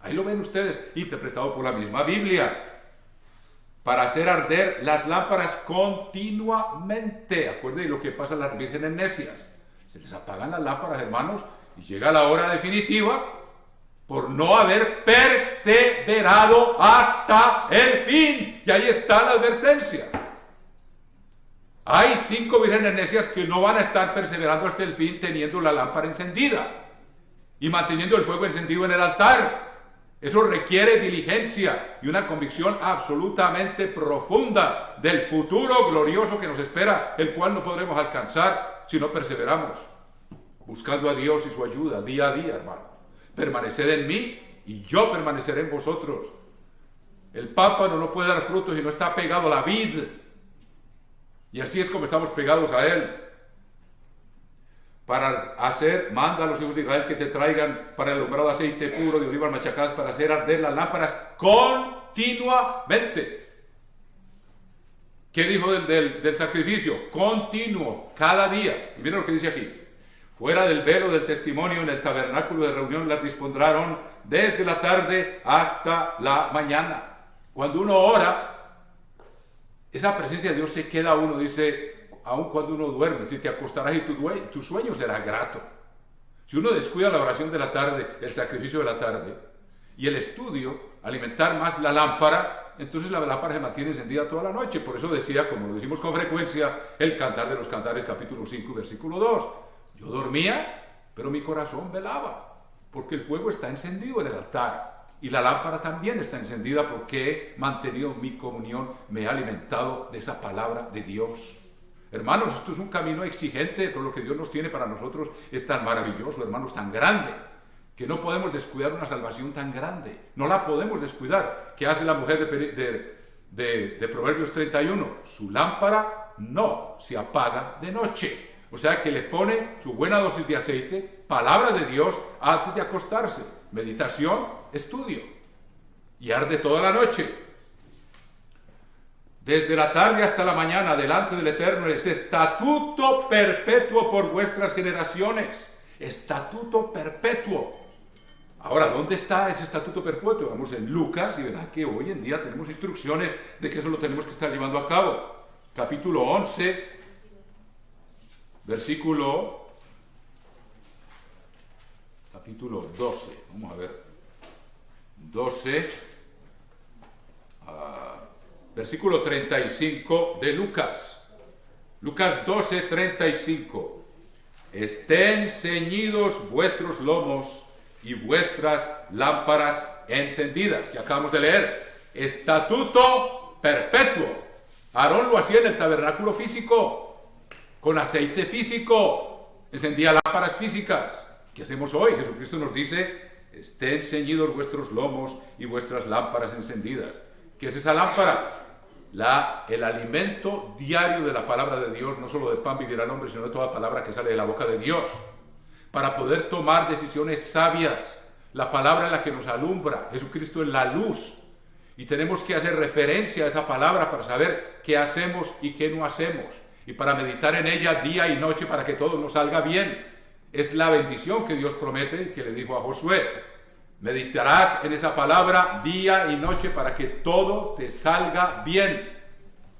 Ahí lo ven ustedes, interpretado por la misma Biblia. Para hacer arder las lámparas continuamente. Acuérdense lo que pasa a las vírgenes necias. Se les apagan las lámparas, hermanos, y llega la hora definitiva por no haber perseverado hasta el fin. Y ahí está la advertencia. Hay 5 vírgenes necias que no van a estar perseverando hasta el fin teniendo la lámpara encendida y manteniendo el fuego encendido en el altar. Eso requiere diligencia y una convicción absolutamente profunda del futuro glorioso que nos espera, el cual no podremos alcanzar si no perseveramos, buscando a Dios y su ayuda día a día, hermano. Permaneced en mí y yo permaneceré en vosotros. El pámpano no puede dar frutos si no está pegado a la vid. Y así es como estamos pegados a Él. Para hacer, manda a los hijos de Israel que te traigan para el alumbrado aceite puro de olivas machacadas para hacer arder las lámparas continuamente. ¿Qué dijo del sacrificio? Continuo, cada día. Y miren lo que dice aquí. Fuera del velo del testimonio en el tabernáculo de reunión las dispondrán desde la tarde hasta la mañana. Cuando uno ora, esa presencia de Dios se queda a uno, dice, aun cuando uno duerme, si te acostarás y tu sueño será grato. Si uno descuida la oración de la tarde, el sacrificio de la tarde, y el estudio, alimentar más la lámpara, entonces la lámpara se mantiene encendida toda la noche. Por eso decía, como lo decimos con frecuencia, el Cantar de los Cantares, capítulo 5, versículo 2. Yo dormía, pero mi corazón velaba, porque el fuego está encendido en el altar. Y la lámpara también está encendida porque he mantenido mi comunión, me he alimentado de esa palabra de Dios. Hermanos, esto es un camino exigente, pero lo que Dios nos tiene para nosotros es tan maravilloso, hermanos, tan grande, que no podemos descuidar una salvación tan grande. No la podemos descuidar. ¿Qué hace la mujer de Proverbios 31? Su lámpara no se apaga de noche. O sea que le pone su buena dosis de aceite, palabra de Dios, antes de acostarse. Meditación, estudio. Y arde toda la noche. Desde la tarde hasta la mañana, delante del Eterno, es estatuto perpetuo por vuestras generaciones. Estatuto perpetuo. Ahora, ¿dónde está ese estatuto perpetuo? Vamos en Lucas y verán que hoy en día tenemos instrucciones de que eso lo tenemos que estar llevando a cabo. Capítulo 11, versículo 12. Vamos a ver. 12, versículo 35 de Lucas. Lucas 12, 35. Estén ceñidos vuestros lomos y vuestras lámparas encendidas. Que acabamos de leer. Estatuto perpetuo. Aarón lo hacía en el tabernáculo físico, con aceite físico, encendía lámparas físicas. ¿Qué hacemos hoy? Jesucristo nos dice, estén ceñidos vuestros lomos y vuestras lámparas encendidas. ¿Qué es esa lámpara? El alimento diario de la palabra de Dios, no solo de pan vivirá el hombre, sino de toda palabra que sale de la boca de Dios, para poder tomar decisiones sabias. La palabra es la que nos alumbra, Jesucristo es la luz, y tenemos que hacer referencia a esa palabra para saber qué hacemos y qué no hacemos, y para meditar en ella día y noche para que todo nos salga bien. Es la bendición que Dios promete y que le dijo a Josué. Meditarás en esa palabra día y noche para que todo te salga bien.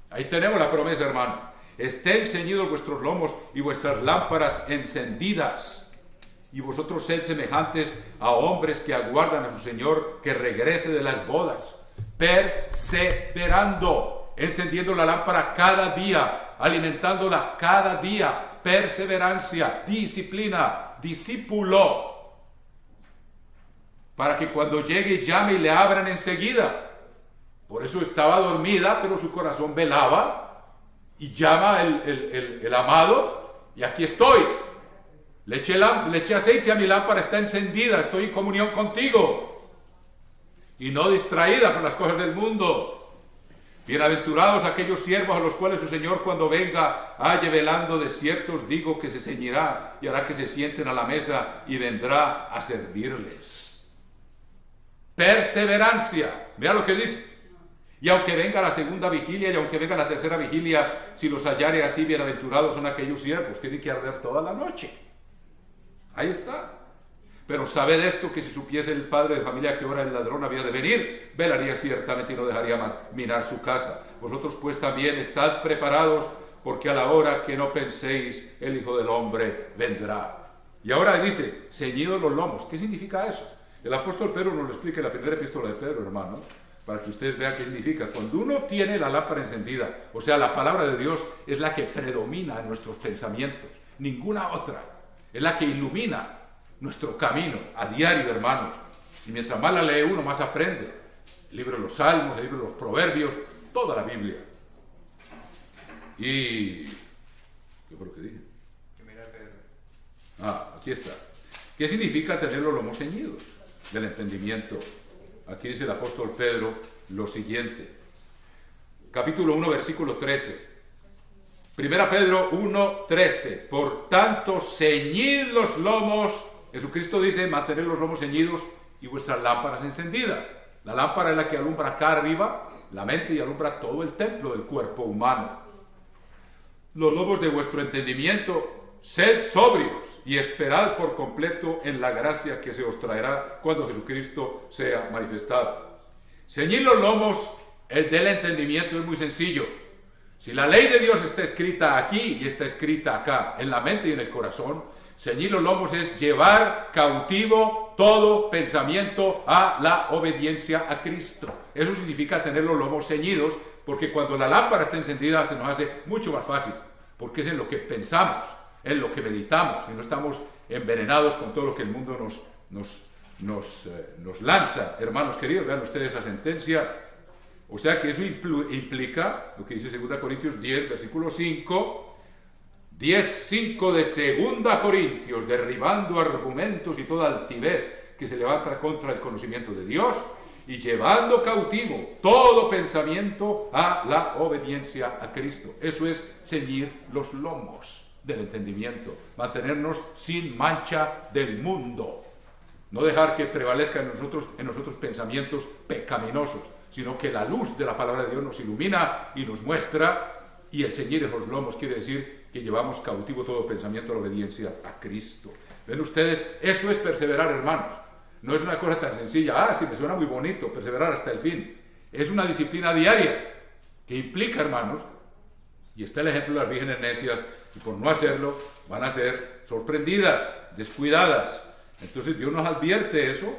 Ahí tenemos la promesa, hermano. Estén ceñidos vuestros lomos y vuestras lámparas encendidas. Y vosotros sed semejantes a hombres que aguardan a su Señor que regrese de las bodas, perseverando, encendiendo la lámpara cada día, alimentándola cada día. Perseverancia, disciplina, discípulo, para que cuando llegue llame y le abran enseguida. Por eso estaba dormida, pero su corazón velaba, y llama el amado, y aquí estoy. Le eché aceite a mi lámpara, está encendida, estoy en comunión contigo, y no distraída con las cosas del mundo. Bienaventurados aquellos siervos a los cuales su Señor, cuando venga, halle velando. De cierto os digo que se ceñirá y hará que se sienten a la mesa y vendrá a servirles. Perseverancia, mira lo que dice. Y aunque venga la segunda vigilia y aunque venga la tercera vigilia, si los hallare así, bienaventurados son aquellos siervos. Tienen que arder toda la noche. Ahí está. Pero sabed esto, que si supiese el padre de familia que hora el ladrón había de venir, velaría ciertamente y no dejaría minar su casa. Vosotros pues también estad preparados, porque a la hora que no penséis, el Hijo del Hombre vendrá. Y ahora dice, ceñidos los lomos. ¿Qué significa eso? El apóstol Pedro nos lo explica en la primera epístola de Pedro, hermano, para que ustedes vean qué significa. Cuando uno tiene la lámpara encendida, o sea, la palabra de Dios es la que predomina en nuestros pensamientos, ninguna otra, es la que ilumina nuestro camino a diario, hermanos. Y mientras más la lee uno, más aprende. El libro de los Salmos, el libro de los Proverbios, toda la Biblia. Y... ¿qué fue lo que dije? Aquí está. ¿Qué significa tener los lomos ceñidos? Del entendimiento. Aquí dice el apóstol Pedro lo siguiente. Capítulo 1, versículo 13. Primera Pedro 1, 13. Por tanto, ceñid los lomos. Jesucristo dice, mantener los lomos ceñidos y vuestras lámparas encendidas. La lámpara es la que alumbra acá arriba la mente y alumbra todo el templo del cuerpo humano. Los lomos de vuestro entendimiento, sed sobrios y esperad por completo en la gracia que se os traerá cuando Jesucristo sea manifestado. Ceñid los lomos del entendimiento es muy sencillo. Si la ley de Dios está escrita aquí y está escrita acá, en la mente y en el corazón, ceñir los lomos es llevar cautivo todo pensamiento a la obediencia a Cristo. Eso significa tener los lomos ceñidos, porque cuando la lámpara está encendida se nos hace mucho más fácil, porque es en lo que pensamos, en lo que meditamos, y no estamos envenenados con todo lo que el mundo nos lanza. Hermanos queridos, vean ustedes esa sentencia. O sea que eso implica lo que dice 2 Corintios 10, versículo 5, 10:5 de 2 Corintios, derribando argumentos y toda altivez que se levanta contra el conocimiento de Dios y llevando cautivo todo pensamiento a la obediencia a Cristo. Eso es ceñir los lomos del entendimiento, mantenernos sin mancha del mundo, no dejar que prevalezcan en nosotros pensamientos pecaminosos, sino que la luz de la palabra de Dios nos ilumina y nos muestra. Y el ceñir en los lomos quiere decir que llevamos cautivo todo pensamiento a la obediencia a Cristo. ¿Ven ustedes? Eso es perseverar, hermanos. No es una cosa tan sencilla. Sí, me suena muy bonito, perseverar hasta el fin. Es una disciplina diaria que implica, hermanos, y está el ejemplo de las vírgenes necias, y por no hacerlo van a ser sorprendidas, descuidadas. Entonces Dios nos advierte eso,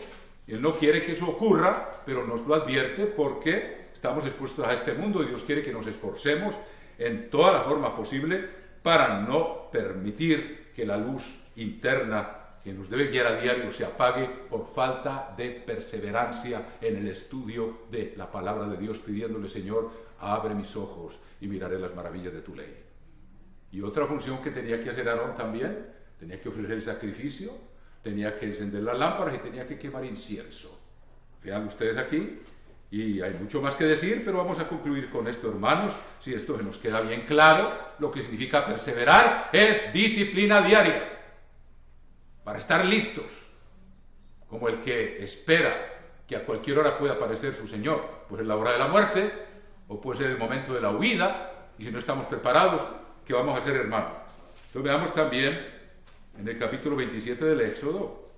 y Él no quiere que eso ocurra, pero nos lo advierte porque estamos expuestos a este mundo y Dios quiere que nos esforcemos en toda la forma posible para no permitir que la luz interna que nos debe guiar a diario se apague por falta de perseverancia en el estudio de la palabra de Dios, pidiéndole: Señor, abre mis ojos y miraré las maravillas de tu ley. Y otra función que tenía que hacer Aarón también, tenía que ofrecer el sacrificio, tenía que encender las lámparas y tenía que quemar incienso. Vean ustedes aquí, y hay mucho más que decir, pero vamos a concluir con esto, hermanos. Si esto se nos queda bien claro, lo que significa perseverar es disciplina diaria, para estar listos, como el que espera que a cualquier hora pueda aparecer su Señor, pues en la hora de la muerte, o puede ser el momento de la huida, y si no estamos preparados, ¿qué vamos a hacer, hermanos? Entonces veamos también en el capítulo 27 del Éxodo,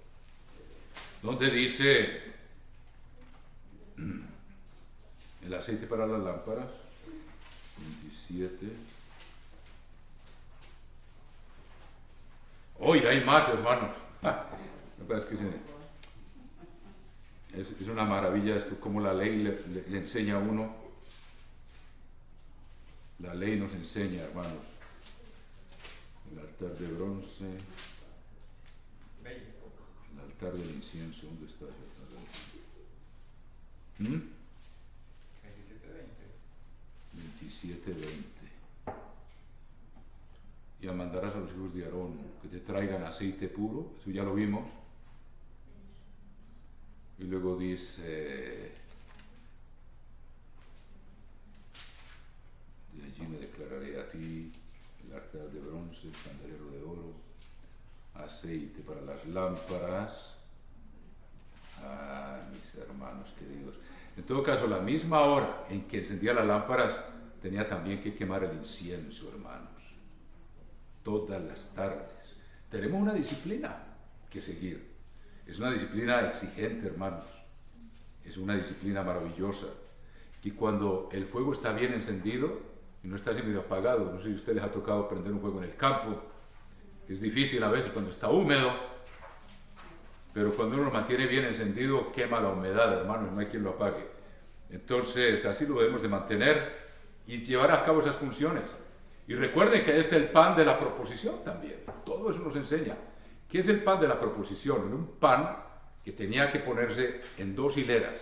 donde dice el aceite para las lámparas, 27. Hoy hay más, hermanos. Me parece que es una maravilla esto, como la ley le enseña a uno. La ley nos enseña, hermanos. El altar de bronce, el altar del incienso. ¿Dónde está el altar del incienso? 27:20. Y mandarás a los hijos de Aarón que te traigan aceite puro, eso ya lo vimos. Y luego dice, de allí me declararé a ti el altar de bronce, el candelero de oro, aceite para las lámparas. Mis hermanos queridos. En todo caso, la misma hora en que encendía las lámparas, tenía también que quemar el incienso, hermanos. Todas las tardes. Tenemos una disciplina que seguir. Es una disciplina exigente, hermanos. Es una disciplina maravillosa. Y cuando el fuego está bien encendido y no está así medio apagado, no sé si a ustedes les ha tocado prender un fuego en el campo, que es difícil a veces cuando está húmedo, pero cuando uno lo mantiene bien encendido, quema la humedad, hermanos, no hay quien lo apague. Entonces, así lo debemos de mantener y llevar a cabo esas funciones. Y recuerden que este es el pan de la proposición también. Todo eso nos enseña. ¿Qué es el pan de la proposición? Era un pan que tenía que ponerse en 2 hileras,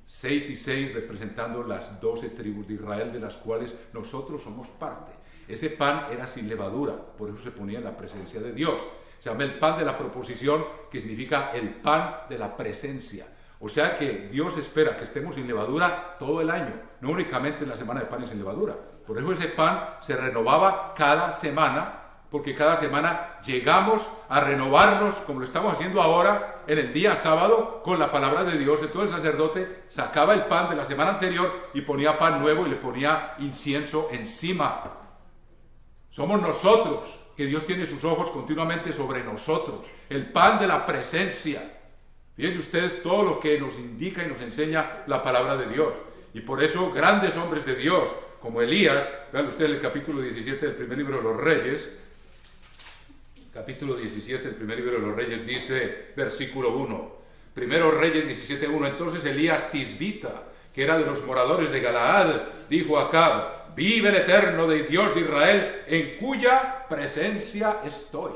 6 y 6, representando las 12 tribus de Israel, de las cuales nosotros somos parte. Ese pan era sin levadura, por eso se ponía en la presencia de Dios. Se llama el pan de la proposición, que significa el pan de la presencia. O sea que Dios espera que estemos sin levadura todo el año, no únicamente en la semana de panes sin levadura. Por eso ese pan se renovaba cada semana, porque cada semana llegamos a renovarnos, como lo estamos haciendo ahora, en el día sábado, con la palabra de Dios. Entonces el sacerdote sacaba el pan de la semana anterior y ponía pan nuevo y le ponía incienso encima. Somos nosotros, que Dios tiene sus ojos continuamente sobre nosotros. El pan de la presencia. Fíjense ustedes todo lo que nos indica y nos enseña la palabra de Dios. Y por eso grandes hombres de Dios, como Elías, vean ustedes el capítulo 17 del primer libro de los Reyes, capítulo 17 del primer libro de los Reyes dice, versículo 1, primero Reyes 17:1, entonces Elías Tisbita, que era de los moradores de Galaad, dijo a Acab, vive el Eterno de Dios de Israel, en cuya presencia estoy.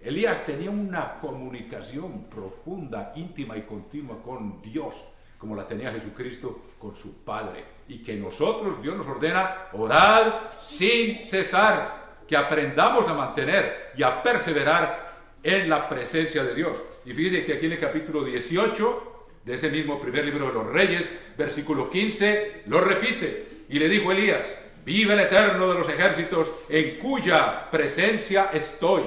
Elías tenía una comunicación profunda, íntima y continua con Dios, como la tenía Jesucristo con su Padre. Y que nosotros, Dios nos ordena, orad sin cesar, que aprendamos a mantener y a perseverar en la presencia de Dios. Y fíjense que aquí en el capítulo 18 de ese mismo primer libro de los Reyes, versículo 15, lo repite. Y le dijo Elías, vive el Eterno de los ejércitos, en cuya presencia estoy.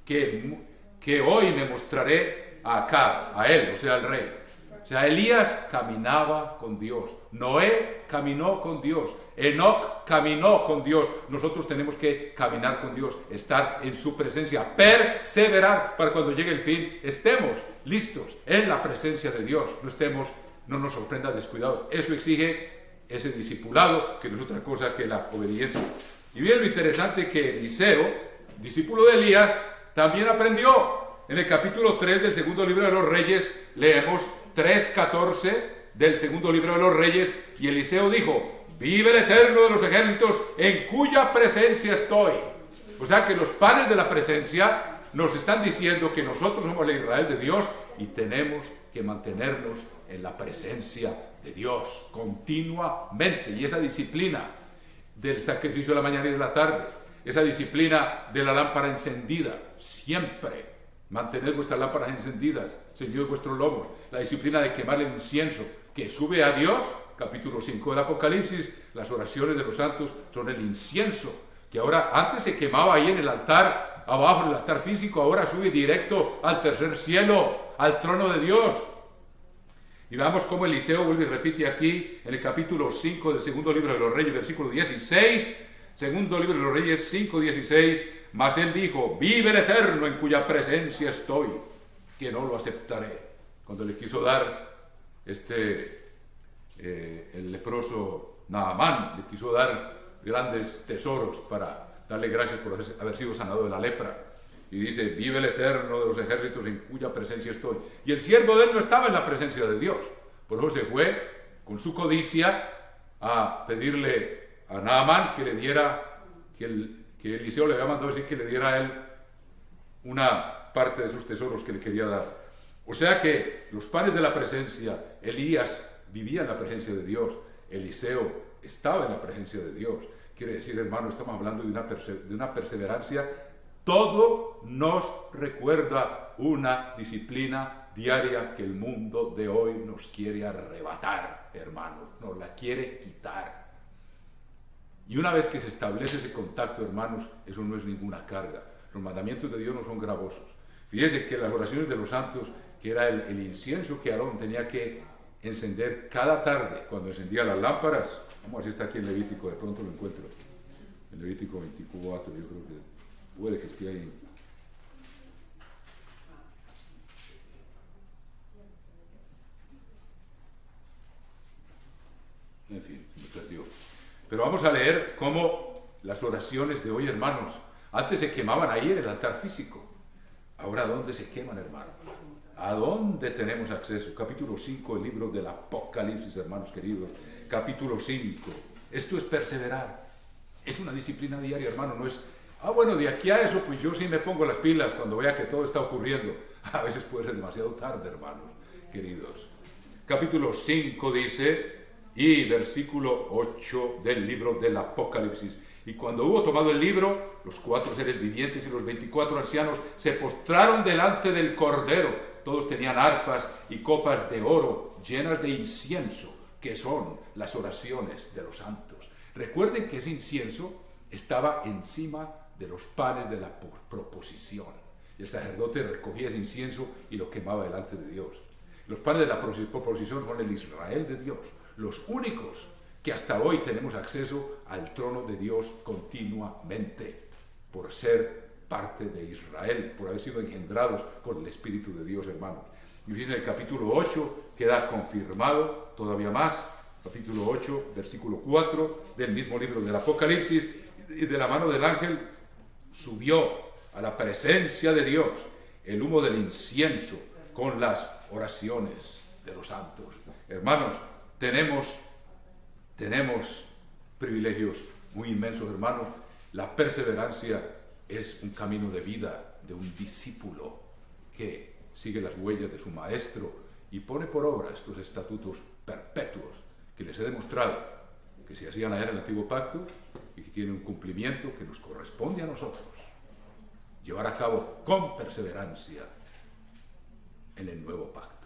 Que hoy me mostraré a Acab, a él, o sea, al rey. O sea, Elías caminaba con Dios, Noé caminó con Dios, Enoc caminó con Dios. Nosotros tenemos que caminar con Dios, estar en su presencia, perseverar para cuando llegue el fin, estemos listos en la presencia de Dios, no nos sorprenda descuidados. Eso exige ese discipulado, que no es otra cosa que la obediencia. Y bien, lo interesante que Eliseo, discípulo de Elías, también aprendió. En el capítulo 3 del segundo libro de los Reyes, leemos 3:14 del segundo libro de los Reyes, y Eliseo dijo, vive el Eterno de los ejércitos, en cuya presencia estoy. O sea que los panes de la presencia nos están diciendo que nosotros somos el Israel de Dios y tenemos que mantenernos en la presencia de Dios continuamente. Y esa disciplina del sacrificio de la mañana y de la tarde, esa disciplina de la lámpara encendida, siempre mantener vuestras lámparas encendidas, ceñidos vuestros lomos, la disciplina de quemar el incienso que sube a Dios, capítulo 5 del Apocalipsis, las oraciones de los santos son el incienso, que ahora antes se quemaba ahí en el altar, abajo en el altar físico, ahora sube directo al tercer cielo, al trono de Dios. Y veamos cómo Eliseo vuelve y repite aquí en el capítulo 5 del segundo libro de los Reyes, versículo 16, segundo libro de los Reyes 5:16, mas él dijo, vive el Eterno en cuya presencia estoy, que no lo aceptaré. cuando le quiso dar el leproso Naamán, le quiso dar grandes tesoros para darle gracias por haber sido sanado de la lepra. Y dice, vive el Eterno de los ejércitos en cuya presencia estoy. Y el siervo de él no estaba en la presencia de Dios. Por eso se fue con su codicia a pedirle a Naamán que le diera, que Eliseo le había mandado decir que le diera a él una parte de sus tesoros que le quería dar. O sea que los panes de la presencia, Elías vivía en la presencia de Dios, Eliseo estaba en la presencia de Dios. Quiere decir, hermano, estamos hablando de una perseverancia. Todo nos recuerda una disciplina diaria que el mundo de hoy nos quiere arrebatar, hermano, nos la quiere quitar. Y una vez que se establece ese contacto, hermanos, eso no es ninguna carga. Los mandamientos de Dios no son gravosos. Fíjese que las oraciones de los santos, que era el incienso que Aarón tenía que encender cada tarde cuando encendía las lámparas. Vamos a ver si está aquí en Levítico, de pronto lo encuentro. En Levítico 24, yo creo que puede que esté ahí. En fin, me perdió. Pero vamos a leer cómo las oraciones de hoy, hermanos, antes se quemaban ahí en el altar físico. Ahora, ¿dónde se queman, hermanos? ¿A dónde tenemos acceso? Capítulo 5, el libro del Apocalipsis, hermanos queridos. Capítulo 5. Esto es perseverar. Es una disciplina diaria, hermano. No es, bueno, de aquí a eso, pues yo sí me pongo las pilas cuando vea que todo está ocurriendo. A veces puede ser demasiado tarde, hermanos queridos. Capítulo 5 dice, y versículo 8 del libro del Apocalipsis. Y cuando hubo tomado el libro, los 4 seres vivientes y los 24 ancianos se postraron delante del Cordero. Todos tenían arpas y copas de oro llenas de incienso, que son las oraciones de los santos. Recuerden que ese incienso estaba encima de los panes de la proposición. El sacerdote recogía ese incienso y lo quemaba delante de Dios. Los panes de la proposición son el Israel de Dios, los únicos que hasta hoy tenemos acceso al trono de Dios continuamente, por ser parte de Israel, por haber sido engendrados con el Espíritu de Dios, hermanos. Y fíjense, el capítulo 8 queda confirmado todavía más, capítulo 8, versículo 4 del mismo libro del Apocalipsis, y de la mano del ángel subió a la presencia de Dios el humo del incienso con las oraciones de los santos. Hermanos, tenemos privilegios muy inmensos, hermanos. La perseverancia es un camino de vida de un discípulo que sigue las huellas de su maestro y pone por obra estos estatutos perpetuos que les he demostrado que se hacían allá en el antiguo pacto y que tienen un cumplimiento que nos corresponde a nosotros llevar a cabo con perseverancia en el nuevo pacto.